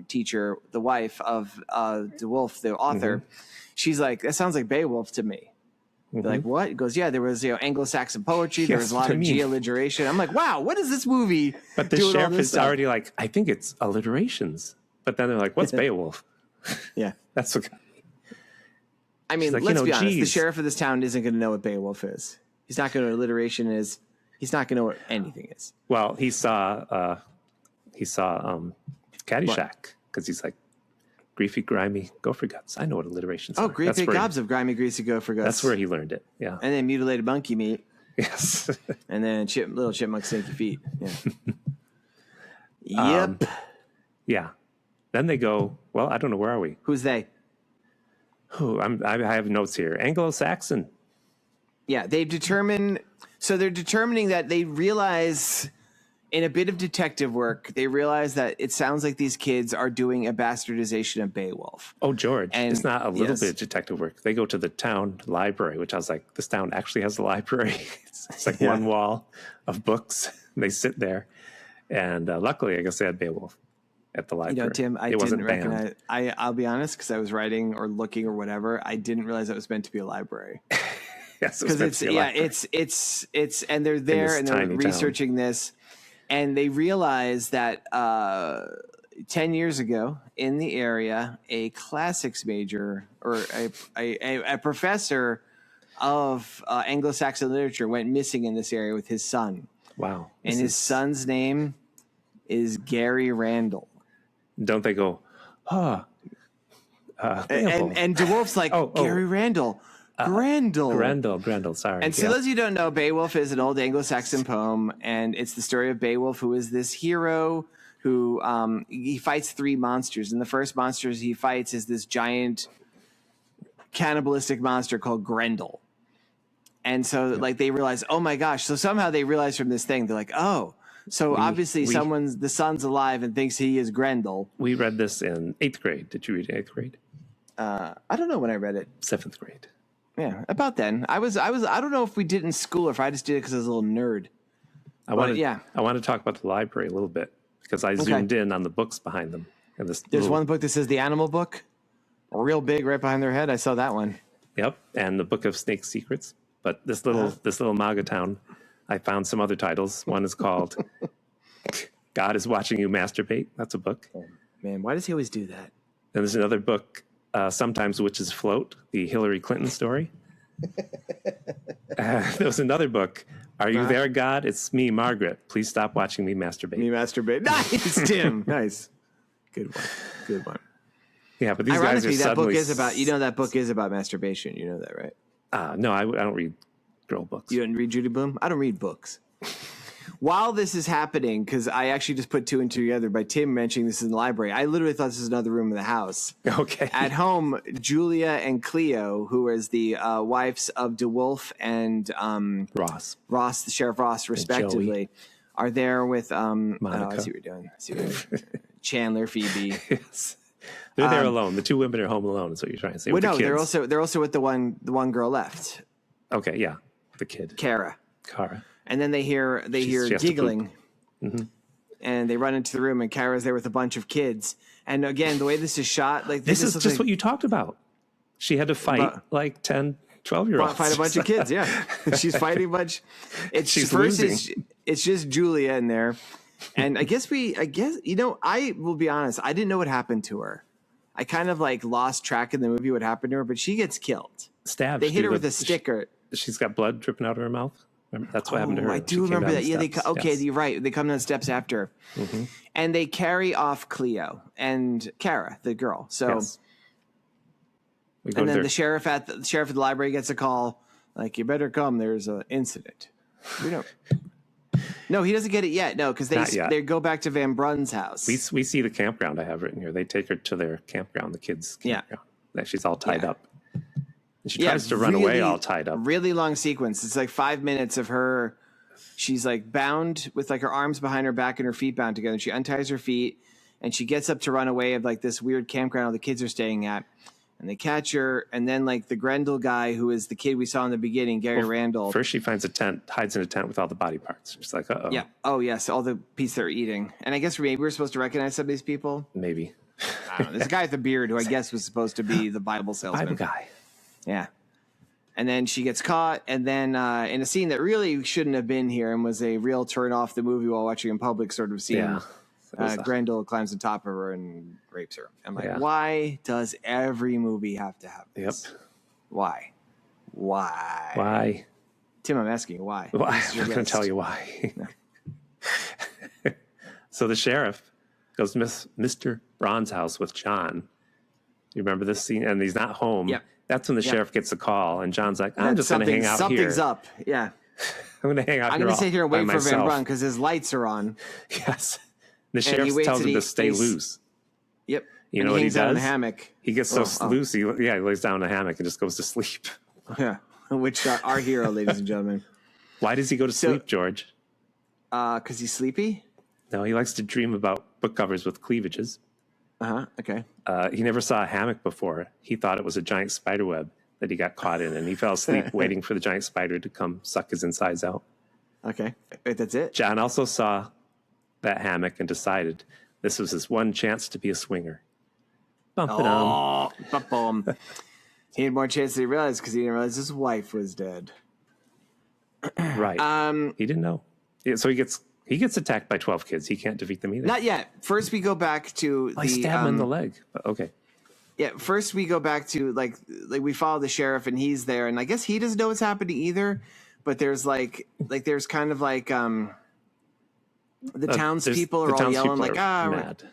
teacher, the wife of DeWolf, the author, she's like, that sounds like Beowulf to me. They're like, what? He goes, yeah, there was Anglo-Saxon poetry. There was a lot of G-alliteration. I'm like, wow, what is this movie? But the sheriff is already like, I think it's alliterations. But then they're like, what's Beowulf? Yeah. That's what. I mean, like, let's be honest. The sheriff of this town isn't going to know what Beowulf is. He's not going to know what alliteration is. He's not going to know what anything is. Well, he saw Caddyshack because he's like, Griefy, grimy, gopher guts. I know what alliterations are. Oh, griefy gobs of grimy, greasy gopher guts. That's where he learned it. Yeah. And then mutilated monkey meat. Yes. And then little chipmunk stinky feet. Yeah. Yep. Yeah. Then they go, well, I don't know. Where are we? Who's they? I have notes here. Anglo-Saxon. Yeah. They're determining that they realize in a bit of detective work, they realize that it sounds like these kids are doing a bastardization of Beowulf. Oh, George. And it's not a little bit of detective work. They go to the town library, which I was like, this town actually has a library. It's like one wall of books. And they sit there. And luckily, I guess they had Beowulf at the library. Tim, I didn't recognize. I'll be honest, because I was writing or looking or whatever. I didn't realize it was meant to be a librry. Yes, because it's and they're there and they're researching this. And they realize that 10 years ago in the area, a classics major or a professor of Anglo-Saxon literature went missing in this area with his son. Wow. And his son's name is Gary Randall. Don't they go, and DeWolf's like, Gary Randall. Grendel, sorry. And so those of you who don't know, Beowulf is an old Anglo-Saxon poem, and it's the story of Beowulf, who is this hero who he fights three monsters. And the first monster he fights is this giant cannibalistic monster called Grendel. And so like they realize, oh my gosh. So somehow they realize from this thing, they're like, oh, so obviously the son's alive and thinks he is Grendel. We read this in 8th grade. Did you read 8th grade? I don't know when I read it. 7th grade. Yeah, about then. I don't know if we did in school or if I just did it because I was a little nerd. I want to talk about the library a little bit because I zoomed in on the books behind them. And there's one book that says the animal book, real big right behind their head. I saw that one. Yep, and the Book of Snake Secrets. But this little MAGA town, I found some other titles. One is called God is Watching You Masturbate. That's a book. Oh, man, why does he always do that? And there's another book. Sometimes Witches Float, the Hillary Clinton story. There was another book. Are you there, God? It's me, Margaret. Please stop watching me masturbate. Me masturbate. Nice, Tim. Nice. Good one. Yeah, but these guys are that suddenly... book is about, that book is about masturbation. You know that, right? No, I don't read girl books. You don't read Judy Blume? I don't read books. While this is happening, because I actually just put two and two together by Tim mentioning this in the library, I literally thought this was another room in the house. Okay. At home, Julia and Cleo, who is the wives of DeWolf and Ross, the Sheriff Ross, respectively, are there with Monica. I see what you're doing. Chandler, Phoebe. Yes. They're there alone. The two women are home alone. Is what you're trying to say. Well, no, they're also with the one girl left. Okay, yeah, the kid, Cara. And then they hear giggling, and they run into the room, and Kara's there with a bunch of kids. And again, the way this is shot, like this is just what you talked about. She had to fight like 10, 12-year-olds. Fight a bunch of kids, yeah. She's fighting a bunch. She's losing. It's just Julia in there, and I guess I will be honest. I didn't know what happened to her. I kind of like lost track in the movie what happened to her, but she gets killed. Stabbed. They hit her with a sticker. She's got blood dripping out of her mouth. That's what happened to her. I do remember that. Yeah, you're right. They come down the steps after, and they carry off Cleo and Cara, the girl. So, and then the sheriff at the library gets a call, like, "You better come. There's an incident." We don't. No, he doesn't get it yet. No, because they go back to Van Brun's house. We see the campground I have written here. They take her to their campground, the kids' campground. Yeah. She's all tied up. She tries to run away all tied up. Really long sequence. It's like 5 minutes of her. She's like bound with like her arms behind her back and her feet bound together. She unties her feet and she gets up to run away of like this weird campground all the kids are staying at. and they catch her, and then like the Grendel guy, who is the kid we saw in the beginning, Gary Randall. First, she finds a tent, hides in a tent with all the body parts. She's like, uh oh. Yeah. Oh yes, all the pieces they're eating. And I guess maybe we're supposed to recognize some of these people. Maybe. I don't know. There's a guy with a beard who I guess was supposed to be the Bible salesman. Bible guy. Yeah. And then she gets caught, and then in a scene that really shouldn't have been here and was a real turn off the movie while watching in public sort of scene. Yeah. Grendel climbs on top of her and rapes her. I'm like, why does every movie have to have this? Yep. Why? Tim, I'm asking you why. Why? I'm not going to tell you why. No. So the sheriff goes to Mr. Braun's house with John. You remember this scene? And he's not home. Yep. That's when the sheriff gets a call, and John's like, I'm just going to hang out here. Something's up. Yeah. I'm going to hang out here. I'm going to sit here and wait for Van myself. Braun because his lights are on. Yes. The sheriff tells him to stay loose. Yep. You know what he does? Out in a hammock. He gets so loose, he lays down in a hammock and just goes to sleep. Yeah. Which our hero, ladies and gentlemen. Why does he go to sleep, George? Because he's sleepy? No, he likes to dream about book covers with cleavages. Okay. He never saw a hammock before. He thought it was a giant spider web that he got caught in, and he fell asleep waiting for the giant spider to come suck his insides out. Okay. Wait, that's it? John also saw that hammock and decided this was his one chance to be a swinger. Bum. He had more chance than he realized because he didn't realize his wife was dead. Right. He didn't know. Yeah, so he gets attacked by 12 kids. He can't defeat them either. Not yet. First, we go back to I stabbed him in the leg. Okay. Yeah. First, we go back to like we follow the sheriff and he's there, and I guess he doesn't know what's happening either. But there's there's kind of like the townspeople are all yelling like mad.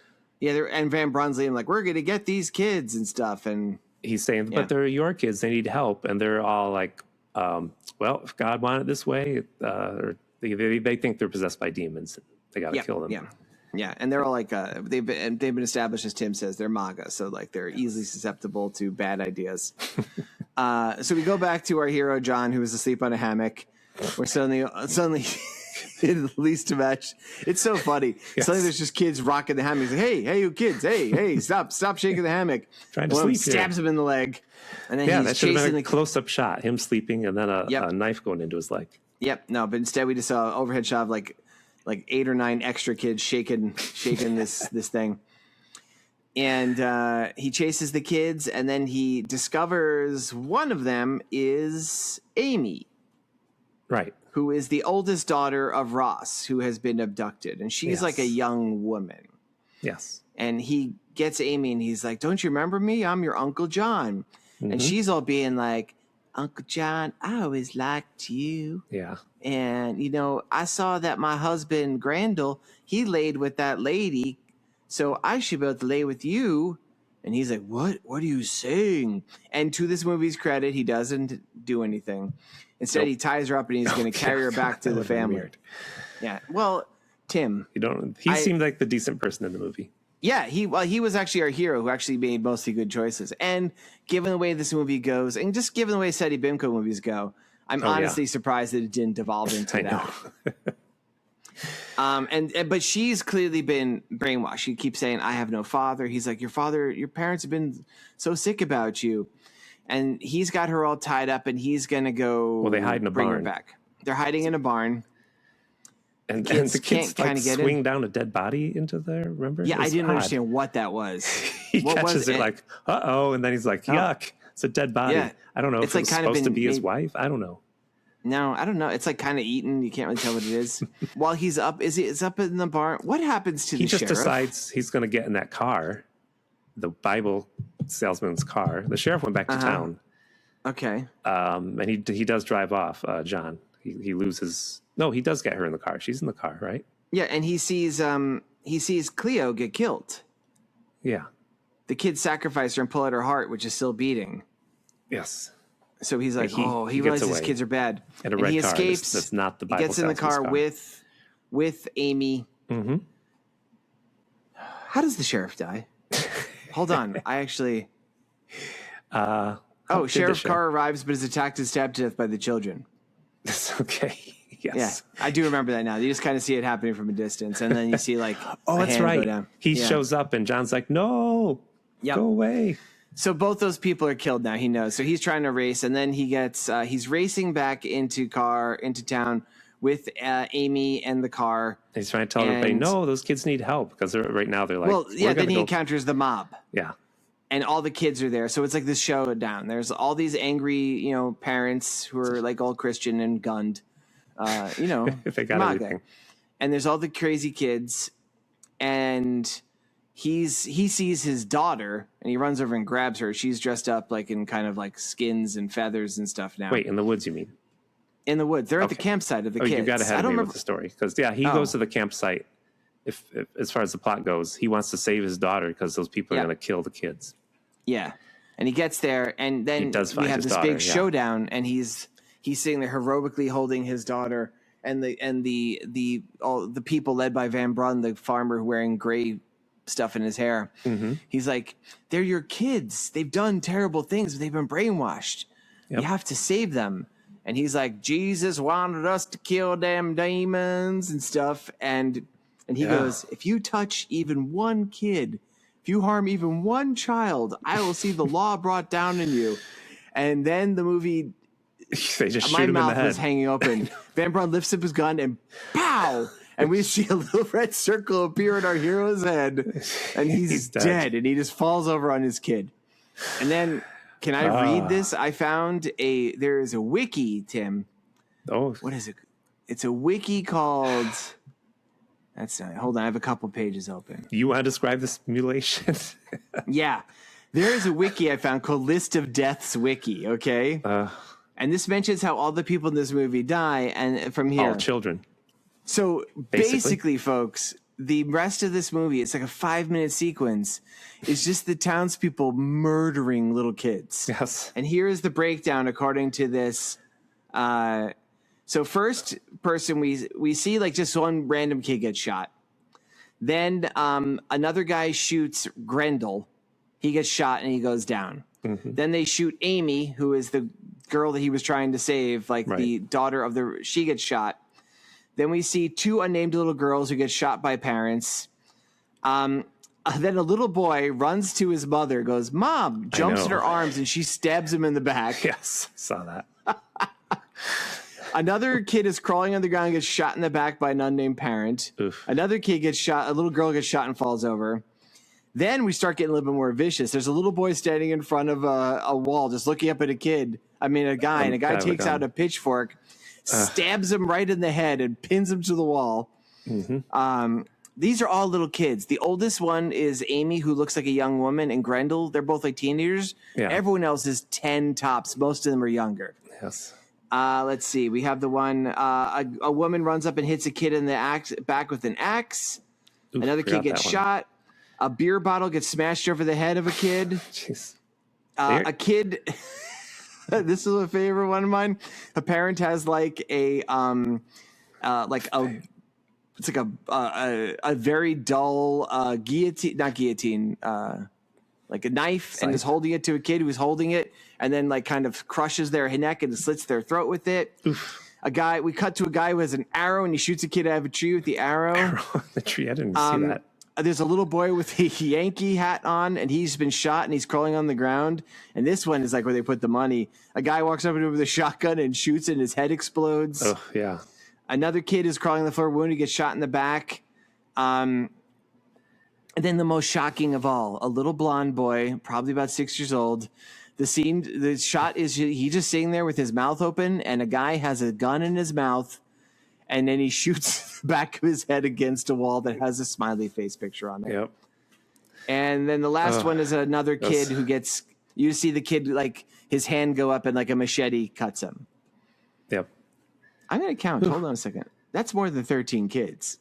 Yeah. And Van Braun's like, we're gonna get these kids and stuff, and he's saying, but they're your kids. They need help, and they're all like, well, if God wanted it this way, or they think they're possessed by demons. They got to kill them. Yeah, and they're all like they've been established, as Tim says, they're MAGA, so like they're easily susceptible to bad ideas. So we go back to our hero John, who was asleep on a hammock. We're suddenly in the least to match. It's so funny. Yes. Suddenly there's just kids rocking the hammock. He's like, hey, you kids, hey, stop shaking the hammock. Trying to sleep. Stabs him in the leg, and then he's that should have chasing been a close-up shot, him sleeping, and then a knife going into his leg. Yep. No, but instead we just saw an overhead shot of like 8 or 9 extra kids shaking this thing. And he chases the kids, and then he discovers one of them is Amy. Right. Who is the oldest daughter of Ross, who has been abducted. And she's like a young woman. Yes. And he gets Amy, and he's like, don't you remember me? I'm your Uncle John. Mm-hmm. And she's all being like, Uncle John, I always liked you. Yeah. And, I saw that my husband, Grendel, he laid with that lady, so I should be able to lay with you. And he's like, what? What are you saying? And to this movie's credit, he doesn't do anything. Instead, he ties her up, and he's going to carry her back to the family. Weird. Yeah. Well, Tim. He seemed like the decent person in the movie. Yeah, he was actually our hero who actually made mostly good choices. And given the way this movie goes, and just given the way Seti Bimco movies go, I'm honestly surprised that it didn't devolve into that. But she's clearly been brainwashed. She keeps saying, I have no father. He's like, your parents have been so sick about you. And he's got her all tied up, and he's going to go they hide in a bring barn. her back. They're hiding in a barn. And the kids like swing down a dead body into there, remember? Yeah, I didn't understand what that was. He catches it like, uh-oh, and then he's like, yuck, it's a dead body. Yeah. I don't know if it's supposed to be his wife. I don't know. No, I don't know. It's like kind of eaten. You can't really tell what it is. While he's up, it's up in the barn. What happens to the sheriff? He just decides he's going to get in that car, the Bible salesman's car. The sheriff went back to town. Okay. And he does drive off, John. He loses... No, he does get her in the car. She's in the car, right? Yeah, and he sees Cleo get killed. Yeah. The kids sacrifice her and pull out her heart, which is still beating. Yes. So he's like, he realizes his kids are bad. And he escapes. That's not the Bible. He gets in the car with Amy. Mm-hmm. How does the sheriff die? Hold on. I actually... Sheriff's car arrives but is attacked and stabbed to death by the children. That's okay. Yes. Yeah, I do remember that now. You just kind of see it happening from a distance, and then you see like that's right. He shows up, and John's like, "No, go away." So both those people are killed now. He knows. So he's trying to race, and then he gets he's racing back into town with Amy and the car. He's trying to tell everybody, no, those kids need help because right now they're like, well, yeah. Then he encounters the mob. Yeah, and all the kids are there. So it's like this showdown. There's all these angry, parents who are like all Christian and gunned. If they got everything. And there's all the crazy kids, and he sees his daughter, and he runs over and grabs her. She's dressed up like in kind of like skins and feathers and stuff now. Wait, in the woods, you mean? In the woods. They're at the campsite of the kids. You got ahead of me with the story. Because, he goes to the campsite. If as far as the plot goes, he wants to save his daughter because those people are going to kill the kids. Yeah. And he gets there, and then we have this big showdown, and he's sitting there heroically holding his daughter, and the people led by Van Brun, the farmer wearing gray stuff in his hair. Mm-hmm. He's like, they're your kids. They've done terrible things. They've been brainwashed. Yep. You have to save them. And he's like, Jesus wanted us to kill them demons and stuff. And he goes, if you touch even one kid, if you harm even one child, I will see the law brought down on you. And then the movie, they just my shoot him in the mouth head. was hanging open. Van Braun lifts up his gun and pow! And we see a little red circle appear in our hero's head. And he's dead. And he just falls over on his kid. And then, can I read this? I found there is a wiki, Tim. Oh. What is it? It's a wiki called... That's not, hold on, I have a couple pages open. You want to describe this mutilation? Yeah. There is a wiki I found called List of Deaths Wiki, okay? And this mentions how all the people in this movie die, and from here. All children. So basically, folks, the rest of this movie, it's like a 5-minute sequence, is just the townspeople murdering little kids. Yes. And here is the breakdown according to this. So first person, we see like just one random kid get shot. Then another guy shoots Grendel. He gets shot and he goes down. Mm-hmm. Then they shoot Amy, who is the girl that he was trying to save, like the daughter of she gets shot. Then we see 2 unnamed little girls who get shot by parents. Then a little boy runs to his mother, goes, "Mom," jumps in her arms, and she stabs him in the back. Yes, saw that. Another kid is crawling on the ground and gets shot in the back by an unnamed parent. Oof. Another kid gets shot. A little girl gets shot and falls over. Then we start getting a little bit more vicious. There's a little boy standing in front of a wall just looking up at a guy, and a guy takes out a pitchfork, stabs him right in the head, and pins him to the wall. Mm-hmm. These are all little kids. The oldest one is Amy, who looks like a young woman, and Grendel. They're both like teenagers. Yeah. Everyone else is 10 tops. Most of them are younger. Yes. Let's see. We have the one, a woman runs up and hits a kid in the back with an axe. Oof, another kid gets shot. A beer bottle gets smashed over the head of a kid. Jeez. A kid, this is a favorite one of mine. A parent has like it's like a very dull guillotine, like a knife, and is holding it to a kid who's holding it, and then like kind of crushes their neck and slits their throat with it. Oof. We cut to a guy who has an arrow, and he shoots a kid out of a tree with the arrow. The tree, I didn't see that. There's a little boy with a Yankee hat on, and he's been shot, and he's crawling on the ground. And this one is like where they put the money. A guy walks up to him with a shotgun and shoots, and his head explodes. Oh, yeah. Another kid is crawling on the floor, wounded, gets shot in the back. And then the most shocking of all, a little blonde boy, probably about 6 years old. The shot is he just sitting there with his mouth open, and a guy has a gun in his mouth, and then he shoots the back of his head against a wall that has a smiley face picture on it. Yep. And then the last one is another kid who gets, you see the kid, like his hand go up and like a machete cuts him. Yep. I'm going to count. Hold on a second. That's more than 13 kids.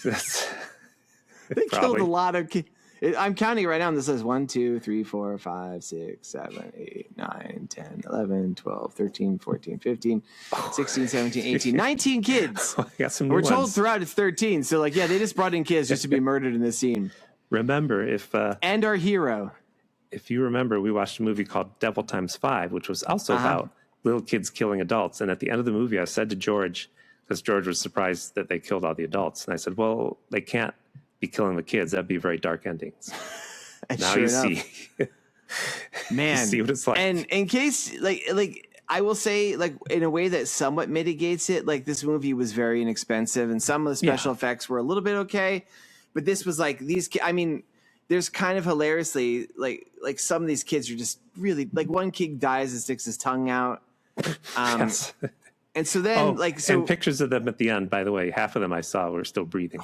They killed a lot of kids. I'm counting right now, and this says 1, 2, 3, 4, 5, 6, 7, 8, 9, 10, 11, 12, 13, 14, 15, 16, 17, 18, 19 kids. I got some new We're told throughout it's 13. So, like, yeah, they just brought in kids just to be murdered in this scene. Remember, and our hero. If you remember, we watched a movie called Devil Times 5, which was also about little kids killing adults. And at the end of the movie, I said to George, because George was surprised that they killed all the adults. And I said, well, they can't be killing the kids. That'd be very dark endings. Now sure you see. Man, see what it's like. And in case, like I will say, like in a way that somewhat mitigates it, like this movie was very inexpensive, and some of the special effects were a little bit okay, but this was like these. I mean, there's kind of hilariously like some of these kids are just really like one kid dies and sticks his tongue out. Yes. And so then, and pictures of them at the end, by the way, half of them I saw were still breathing.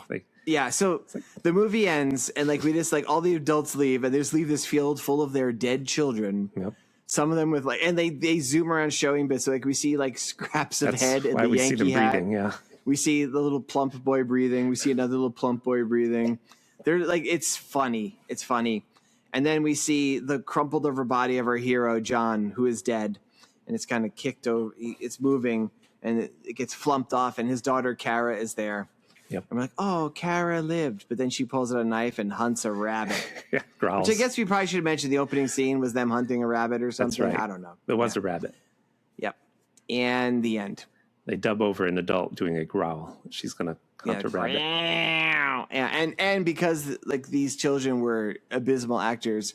So the movie ends, and like we just like all the adults leave, and they just leave this field full of their dead children. Yep. Some of them with like, and they zoom around showing bits. So like we see like scraps of head and the we Yankee see them hat. breathing, yeah. We see the little plump boy breathing. We see another little plump boy breathing. They're like, it's funny. It's funny. And then we see the crumpled over body of our hero, John, who is dead. And it's kind of kicked over. It's moving. And it gets flumped off, and his daughter, Kara, is there. Yep. I'm like, oh, Kara lived. But then she pulls out a knife and hunts a rabbit. Yeah, growls. Which I guess we probably should have mentioned the opening scene was them hunting a rabbit or something. That's right. I don't know. There was a rabbit. Yep. And the end. They dub over an adult doing a growl. She's going to hunt a rabbit. Yeah, and because like these children were abysmal actors,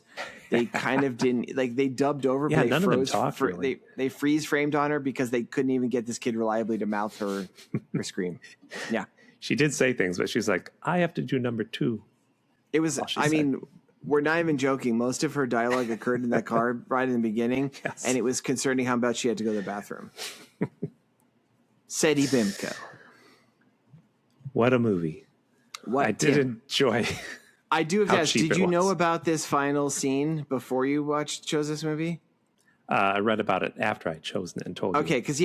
they kind of didn't like they dubbed over. Yeah, but they none froze, of them talk. Really. They freeze framed on her because they couldn't even get this kid reliably to mouth her scream. Yeah, she did say things, but she's like, "I have to do number 2." It was. I mean, we're not even joking. Most of her dialogue occurred in that car right in the beginning, and it was concerning how bad she had to go to the bathroom. Seti Bimco. What a movie. What I did enjoy. I do have to ask, did you know was. about this final scene before you chose this movie? I read about it after I'd chosen it and told you. Okay, because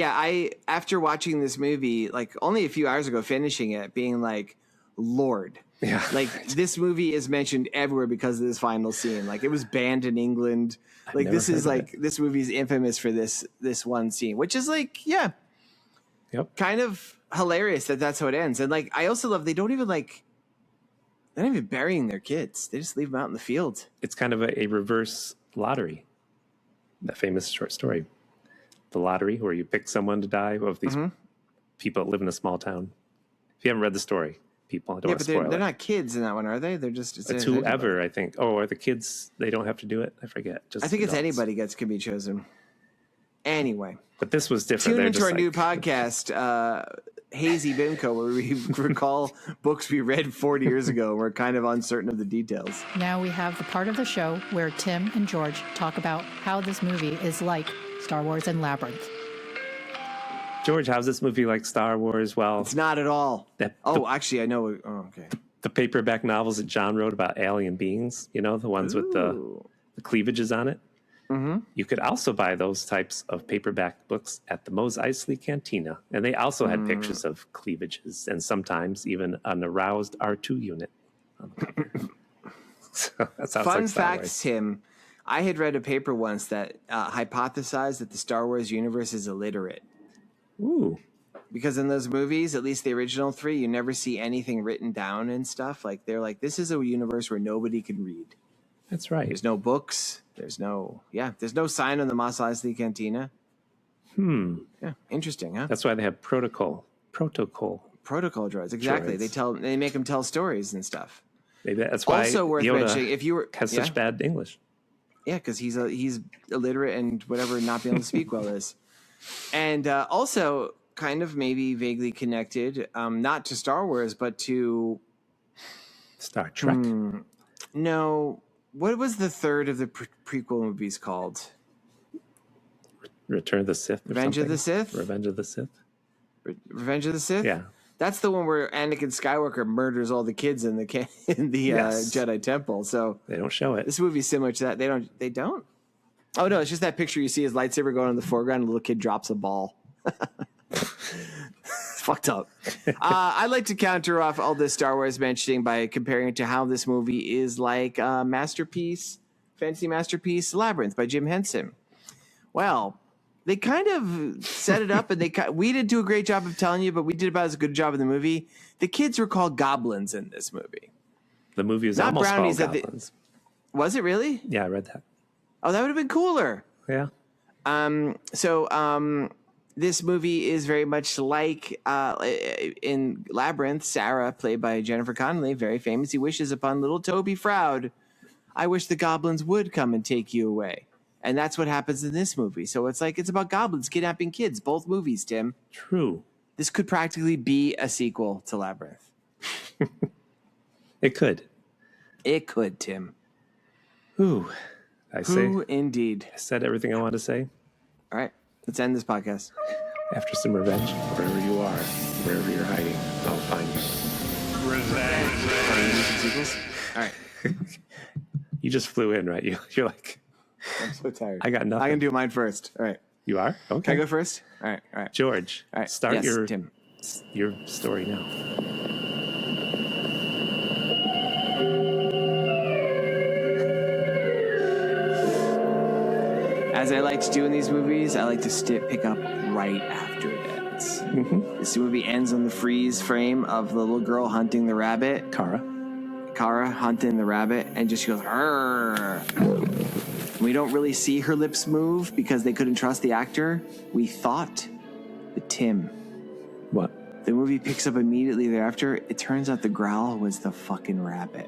after watching this movie, like only a few hours ago, finishing it, being like, Lord. Yeah. Like this movie is mentioned everywhere because of this final scene. Like it was banned in England. Like this is like, this movie is infamous for this one scene, which is like, yeah. Yep. Kind of hilarious that's how it ends. And like I also love they're not even burying their kids. They just leave them out in the field. It's kind of a reverse lottery. That famous short story. The lottery where you pick someone to die of these people that live in a small town. If you haven't read the story, people, I don't want to spoil it. They're not kids in that one, are they? They're just it's whoever, I think. Oh, are the kids, they don't have to do it? I forget. I think it's anybody can be chosen. Anyway. But this was different. Tune into our new podcast, Hazy Bimco, where we recall books we read 40 years ago. We're kind of uncertain of the details. Now we have the part of the show where Tim and George talk about how this movie is like Star Wars and Labyrinth. George, how's this movie like Star Wars? Well, it's not at all. Actually, I know. Oh, okay. The paperback novels that John wrote about alien beings, the ones with the cleavages on it. Mm-hmm. You could also buy those types of paperback books at the Mos Eisley Cantina. And they also had pictures of cleavages and sometimes even an aroused R2 unit. So that sounds Fun like Star fact, Wars. Tim, I had read a paper once that hypothesized that the Star Wars universe is illiterate. Ooh. Because in those movies, at least the original 3, you never see anything written down and stuff. Like they're like, this is a universe where nobody can read. That's right. There's no books. There's no sign on the Mos Eisley Cantina. Yeah, interesting, huh? That's why they have protocol droids. Exactly. Droids. They make them tell stories and stuff. Maybe that's why also worth Yoda mentioning if you were has such bad English. Yeah, because he's illiterate and whatever, not being able to speak well is, and also kind of maybe vaguely connected, not to Star Wars but to Star Trek. No. What was the third of the prequel movies called? Return of the Sith. Revenge of the Sith? Revenge of the Sith. Revenge of the Sith? Yeah. That's the one where Anakin Skywalker murders all the kids in the Jedi Temple. So they don't show it. This movie's similar to that. They don't? Oh, no. It's just that picture you see his lightsaber going in the foreground and the little kid drops a ball. Fucked up. I'd like to counter off all this Star Wars mentioning by comparing it to how this movie is like a fancy masterpiece, Labyrinth by Jim Henson. Well, they kind of set it up, and we didn't do a great job of telling you, but we did about as good a job in the movie. The kids were called goblins in this movie. The movie is not almost brownies. called Goblins. Was it really? Yeah, I read that. Oh, that would have been cooler. Yeah. This movie is very much like in Labyrinth, Sarah, played by Jennifer Connelly, very famously wishes upon little Toby Froud I wish the goblins would come and take you away. And that's what happens in this movie. So it's like, it's about goblins kidnapping kids. Both movies, Tim. True. This could practically be a sequel to Labyrinth. It could. It could, Tim. Ooh. Indeed. I said everything I wanted to say. All right. Let's end this podcast. After some revenge, wherever you are, wherever you're hiding, I'll find you. Revenge. All right. You just flew in, right? You're like, I'm so tired. I got nothing. I can do mine first. All right. You are? Okay. Can I go first? All right. George, all right. Start Tim. your story now. As I like to do in these movies, I like to pick up right after it ends. Mm-hmm. This movie ends on the freeze frame of the little girl hunting the rabbit. Kara hunting the rabbit, and just goes, "Arr." We don't really see her lips move because they couldn't trust the actor. We thought. But Tim. What? The movie picks up immediately thereafter. It turns out the growl was the fucking rabbit.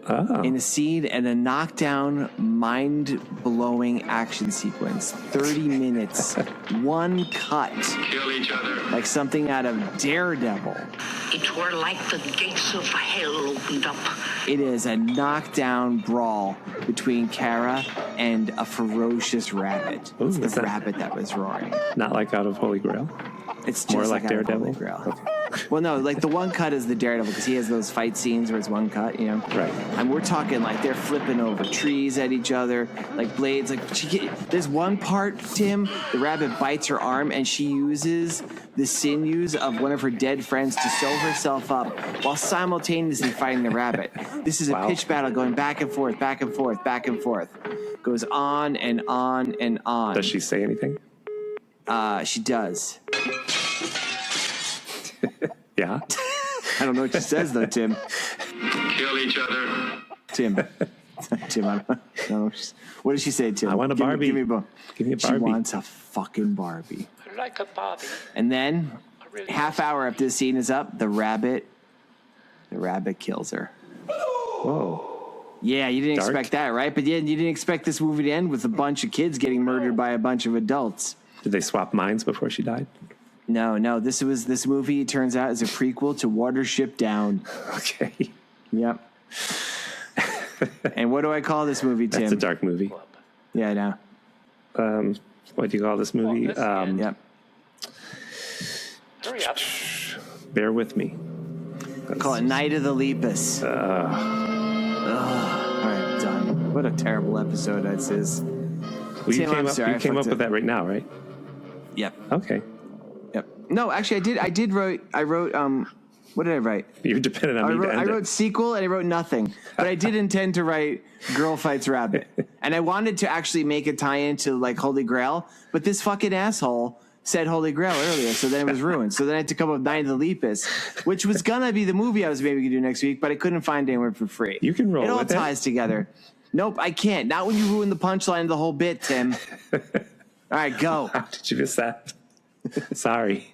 Oh. In a scene and a knockdown, mind-blowing action sequence. 30 minutes, one cut. Kill each other. Like something out of Daredevil. It were like the gates of hell opened up. It is a knockdown brawl between Kara and a ferocious rabbit. Ooh, it's the rabbit that was roaring. Not like out of Holy Grail? It's just more like out of Daredevil? Holy Grail. Okay. Well, no, like the one cut is the Daredevil because he has those fight scenes where it's one cut, you know? Right. And we're talking like they're flipping over trees at each other, like blades. Like there's one part, Tim, the rabbit bites her arm and she uses the sinews of one of her dead friends to sew herself up while simultaneously fighting the rabbit. This is a pitch battle going back and forth, back and forth, back and forth. Goes on and on and on. Does she say anything? She does. Yeah. I don't know what she says though, Tim. Kill each other. Tim, I don't know. What does she say, Tim? I want a Barbie. Give me a Give me a Barbie. She wants a fucking Barbie. Like a Barbie. And then, half hour after the scene is up, the rabbit kills her. Whoa. Yeah, you didn't Dark. expect that, right? But yeah, you didn't expect this movie to end with a bunch of kids getting murdered by a bunch of adults. Did they swap minds before she died? No. This movie, it turns out, is a prequel to Watership Down. Okay. Yep. And what do I call this movie, Tim? That's a dark movie. Yeah, I know. What do you call this movie? Yep. Hurry up. Bear with me. Call it Night of the Lepus. All right, done. What a terrible episode this is. Well, you Tim, came up with that right now, right? Yep. Okay. Yep. No, actually, I wrote. What did I write? You're dependent on me to end I it. wrote sequel and I wrote nothing, but I did intend to write Girl Fights Rabbit, and I wanted to actually make a tie-in to like Holy Grail, but this fucking asshole said Holy Grail earlier, so then it was ruined. So then I had to come up with Night of the Lepus, which was gonna be the movie I was maybe gonna do next week, but I couldn't find anywhere for free. You can roll it all with it. ties together. Nope, I can't. Not when you ruin the punchline of the whole bit, Tim. All right, go. How did you miss that? Sorry.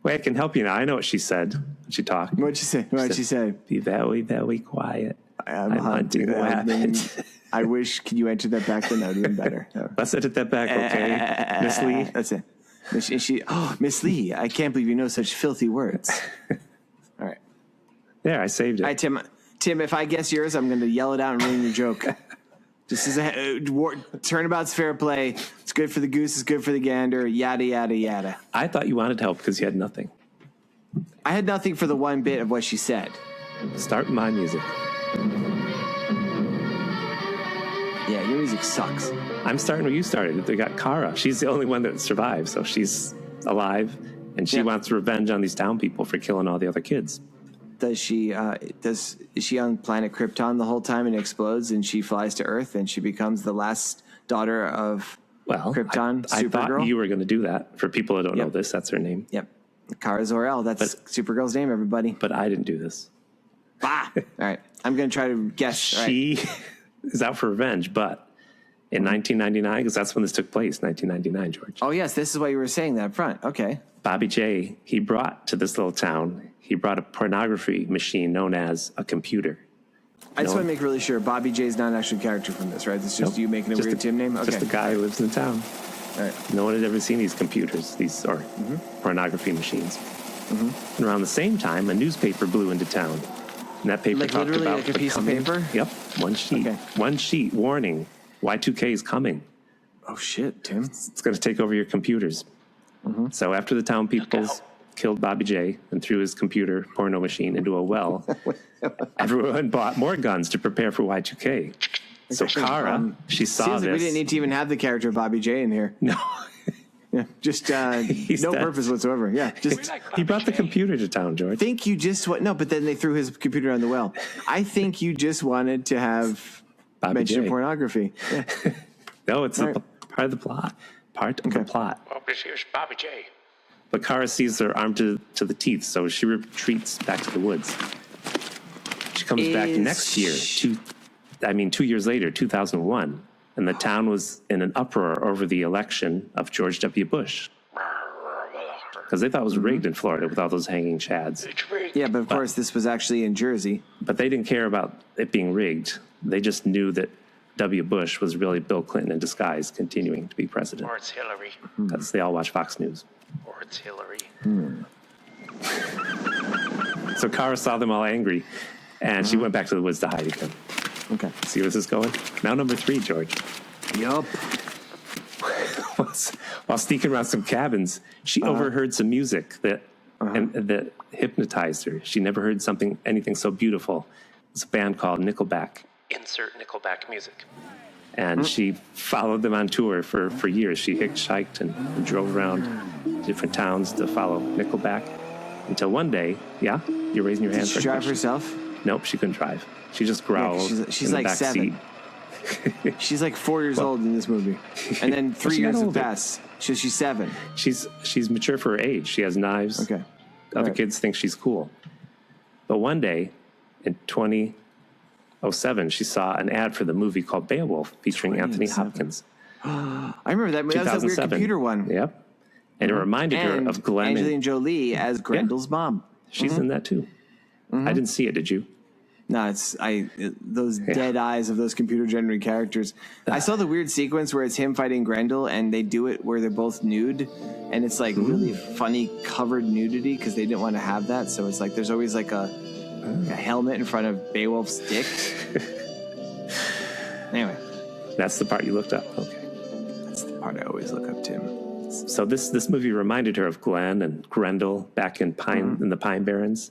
Wait, I can help you now. I know what she said when she talked. What'd she say? What'd she say? Be very, very quiet. I'm hunting hunting. rabbit. I wish, can you enter that back? Then that would have been better. No. Let's edit that back, okay? Miss Lee? That's it. Miss Lee, I can't believe you know such filthy words. All right. There, I saved it. All right, Tim, if I guess yours, I'm going to yell it out and ruin your joke. Just as a turnabout's fair play. It's good for the goose, it's good for the gander, yada, yada, yada. I thought you wanted help because you had nothing. I had nothing for the one bit of what she said. Start my music. Yeah, your music sucks. I'm starting where you started. They got Kara. She's the only one that survived, so she's alive, and she wants revenge on these town people for killing all the other kids. Is she on planet Krypton the whole time and explodes and she flies to Earth and she becomes the last daughter of Krypton, I Supergirl? thought you were going to do that. For people that don't know this, that's her name. Yep. Kara Zor-El. That's Supergirl's name, everybody. But I didn't do this. Bah! All right. I'm going to try to guess. She is out for revenge, but in 1999, because that's when this took place, 1999, George. Oh, yes. This is why you were saying that up front. Okay. Bobby J, he brought to this little town, he brought a pornography machine known as a computer. I just want to make really sure Bobby J is not an actual character from this, right? It's just you making a weird Tim name? Okay. Just a guy who lives in town. All right. No one had ever seen these computers, or pornography machines. And around the same time, a newspaper blew into town. And that paper talked literally about like a piece of paper? Yep, one sheet. Okay. One sheet, warning, Y2K is coming. Oh, shit, Tim. It's going to take over your computers. So after the town peoples killed Bobby J and threw his computer porno machine into a well, everyone bought more guns to prepare for Y2K. So Kara, she saw Seems this. like we didn't need to even have the character of Bobby J in here. No. Yeah, just no dead. purpose whatsoever. Yeah, just He brought the computer to town, George. think you just no, but then they threw his computer on the well. I think you just wanted to have Bobby mention J. of pornography. Yeah. No, it's All right. part of the plot. Part of the plot. Well, this here's Bobby J. But Kara sees her armed to the teeth, so she retreats back to the woods. She comes back next year, 2 years later, 2001, and the town was in an uproar over the election of George W. Bush. Because they thought it was rigged in Florida with all those hanging chads. Yeah, but of course this was actually in Jersey. But they didn't care about it being rigged. They just knew that W. Bush was really Bill Clinton in disguise, continuing to be president. Or it's Hillary. Because they all watch Fox News. Or it's Hillary. So Kara saw them all angry, and she went back to the woods to hide again. Okay. See where this is going? Now number 3, George. Yup. While sneaking around some cabins, she overheard some music that hypnotized her. She never heard anything so beautiful. It's a band called Nickelback. Insert Nickelback music. And she followed them on tour for years. She hitchhiked and drove around different towns to follow Nickelback until one day, you're raising your hand Did for she a drive question. herself? Nope, she couldn't drive. She just growled. She's in the like back 7. seat. She's like 4 years old in this movie, and then 3 she got years have older. passed. She's 7. She's mature for her age. She has knives. Okay. Other Right. kids think she's cool. But one day, in 2007, she saw an ad for the movie called Beowulf featuring Anthony 2007. Hopkins. I remember that. That was that weird 2007. computer one. Yep. And it reminded her And of Glenn. Angelina Jolie as Grendel's mom. She's in that too. I didn't see it. Did you? No, those dead eyes of those computer generated characters. I saw the weird sequence where it's him fighting Grendel, and they do it where they're both nude, and it's like really funny covered nudity because they didn't want to have that. So it's like there's always like a helmet in front of Beowulf's dick. Anyway, That's the part you looked up. Okay. that's the part I always look up to. So this movie reminded her of Glenn and Grendel back in in the Pine Barrens.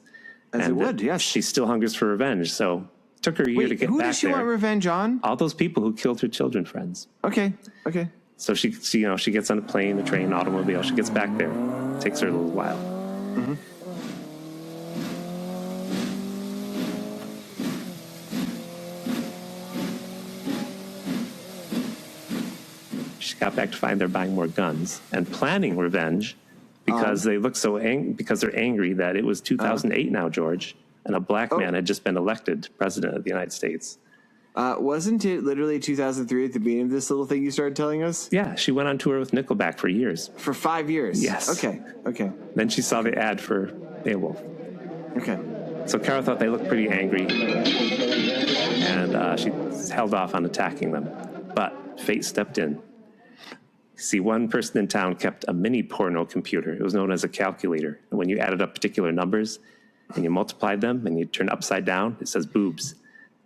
As it would, yes. She still hungers for revenge, so it took her a year to Wait, get who back does she there. want revenge on? All those people who killed her children friends. Okay. So she gets on a plane, a train, automobile. She gets back there. It takes her a little while. She got back to find they're buying more guns and planning revenge because they look so because they're angry that it was 2008 now, George, and a black man had just been elected president of the United States. Wasn't it literally 2003 at the beginning of this little thing you started telling us? Yeah, she went on tour with Nickelback for years. For 5 years? Yes. Okay. Then she saw the ad for Beowulf. Okay. So Kara thought they looked pretty angry, and she held off on attacking them. But fate stepped in. See, one person in town kept a mini porno computer. It was known as a calculator. And when you added up particular numbers and you multiplied them and you turn upside down, it says boobs.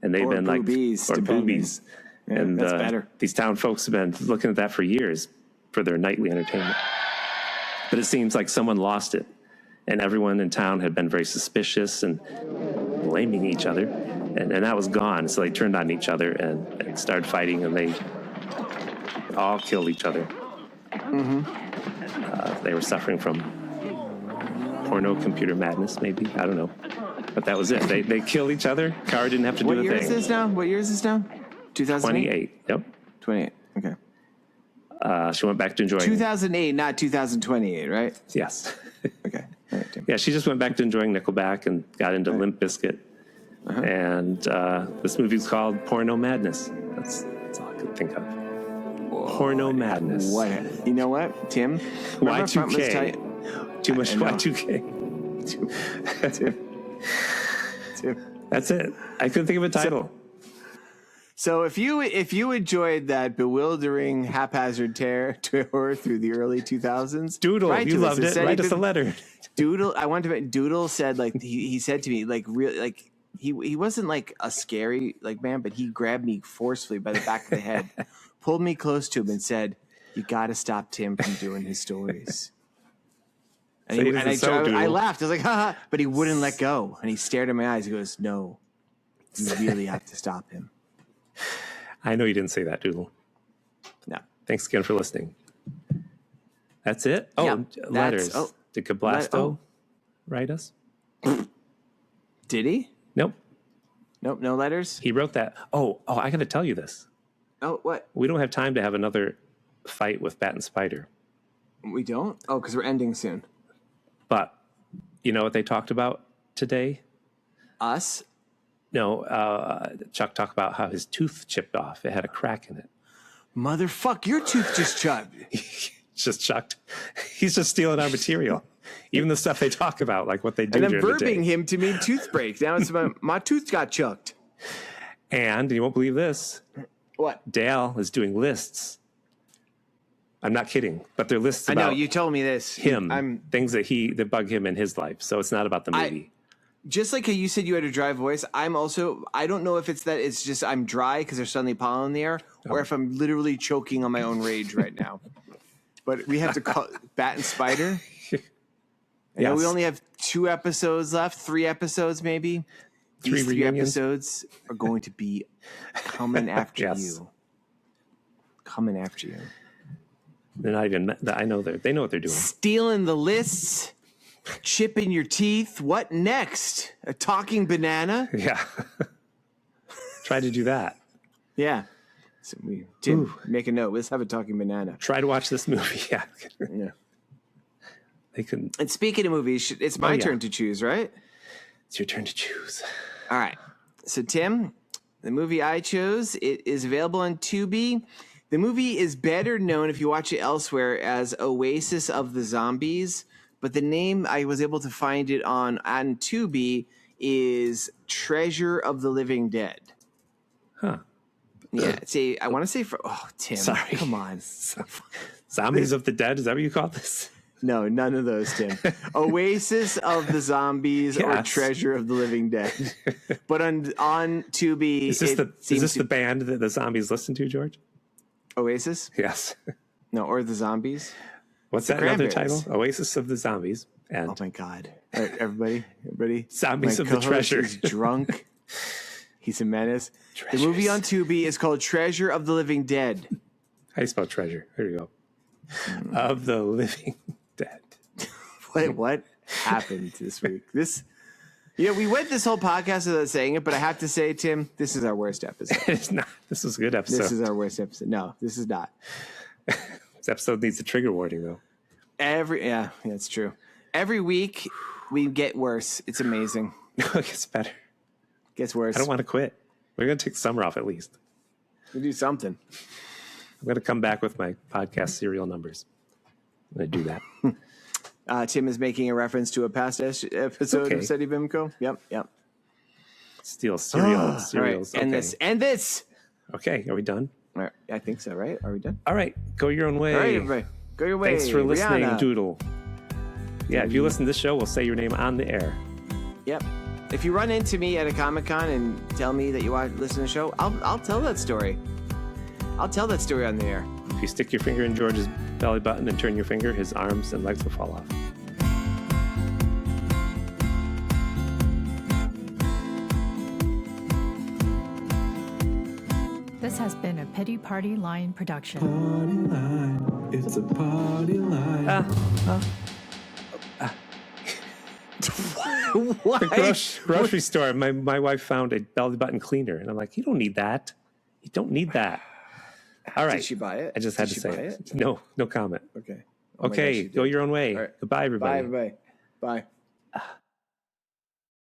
And they've Or been boobies, or depending. boobies. Yeah, and that's better. These town folks have been looking at that for years for their nightly entertainment. But it seems like someone lost it. And everyone in town had been very suspicious and blaming each other. And that was gone. So they turned on each other and started fighting, and they all killed each other. They were suffering from porno computer madness, maybe. I don't know. But that was it. They killed each other. Kara didn't have to do What a year thing. is this now? 2008? 28. Yep. 28. Okay. She went back to enjoying. 2008, not 2028, right? Yes. Okay. All right, Tim. Yeah, she just went back to enjoying Nickelback and got into Limp Bizkit. And this movie's called Porno Madness. That's all I could think of. Porno Madness. What? You know what, Tim? Remember Frontless Y2K. Too much I know. Y2K. Tim. That's it. I couldn't think of a title. So if you enjoyed that bewildering haphazard tour through the early 2000s, Doodle, you loved it. Write us a letter. Doodle, I wanted to. Doodle said like he said to me like really like he wasn't like a scary like man, but he grabbed me forcefully by the back of the head, pulled me close to him, and said, "You got to stop Tim from doing his stories." And, I laughed. I was like, "Ha ha!" But he wouldn't let go, and he stared in my eyes. He goes, "No, you really have to stop him." I know you didn't say that, Doodle. No. Thanks again for listening. That's it? Oh, yeah, letters. Did Cablasto write us? Did he? Nope. Nope, no letters? He wrote that. Oh, I got to tell you this. Oh, what? We don't have time to have another fight with Bat and Spider. We don't? Oh, because we're ending soon. But you know what they talked about today? Us? No, Chuck talked about how his tooth chipped off. It had a crack in it. Motherfuck, your tooth just chipped. Just chucked. He's just stealing our material. Even the stuff they talk about, like what they do during the day. And I'm verbing him to mean tooth break. Now it's my tooth got chucked. And you won't believe this. What? Dale is doing lists. I'm not kidding, but they're lists about I know, you told me this. Things that bug him in his life. So it's not about the movie. Just like how you said you had a dry voice, I don't know if it's that it's just I'm dry because there's suddenly pollen in the air, or if I'm literally choking on my own rage right now. But we have to call Bat and Spider. Yeah, we only have 2 episodes left, 3 episodes maybe. These 3 episodes are going to be coming after you. Coming after you. They're not even. I know they know what they're doing. Stealing the lists. Chipping your teeth. What next? A talking banana? Yeah. Try to do that. Yeah. So Tim, make a note. Let's have a talking banana. Try to watch this movie. Yeah. Yeah. They couldn't. And speaking of movies, it's my turn to choose, right? It's your turn to choose. All right. So Tim, the movie I chose, it is available on Tubi. The movie is better known if you watch it elsewhere as Oasis of the Zombies. But the name I was able to find it on Tubi is Treasure of the Living Dead. Huh. Yeah. I want to say Tim. Sorry. Come on. Zombies of the Dead? Is that what you call this? No, none of those, Tim. Oasis of the Zombies or Treasure of the Living Dead. But on Tubi, is this the band that the zombies listen to, George? Oasis? Yes. No, or the Zombies. What's that other title? Oasis of the Zombies. And oh my God! All right, everybody! Zombies of the Treasure. He's drunk. He's a menace. Treasures. The movie on Tubi is called Treasure of the Living Dead. How do you spell treasure? Here you go. Of the Living Dead. What happened this week? We went this whole podcast without saying it, but I have to say, Tim, this is our worst episode. It's not. This was a good episode. This is our worst episode. No, this is not. This episode needs a trigger warning, though. Yeah, it's true. Every week we get worse. It's amazing. It gets better. Gets worse. I don't want to quit. We're going to take the summer off at least. We do something. I'm going to come back with my podcast serial numbers. I'm going to do that. Tim is making a reference to a past episode of SETI BIMCO. Yep. Steal cereals. Right. And this. Okay, are we done? All right. I think so, right? Are we done? All right, go your own way. All right, everybody. Go your way. Thanks for listening, Rihanna. Doodle. Yeah, if you listen to this show, we'll say your name on the air. Yep. If you run into me at a Comic-Con and tell me that you want to listen to the show, I'll tell that story. I'll tell that story on the air. If you stick your finger in George's belly button and turn your finger, his arms and legs will fall off. This has been a Pity Party Line production. Party line, it's a party line. What? The grocery store, my wife found a belly button cleaner, and I'm like, you don't need that. You don't need that. All right. Did she buy it? I just had to say it. No comment. Okay. Okay, go your own way. All right. Goodbye, everybody. Bye, everybody. Bye.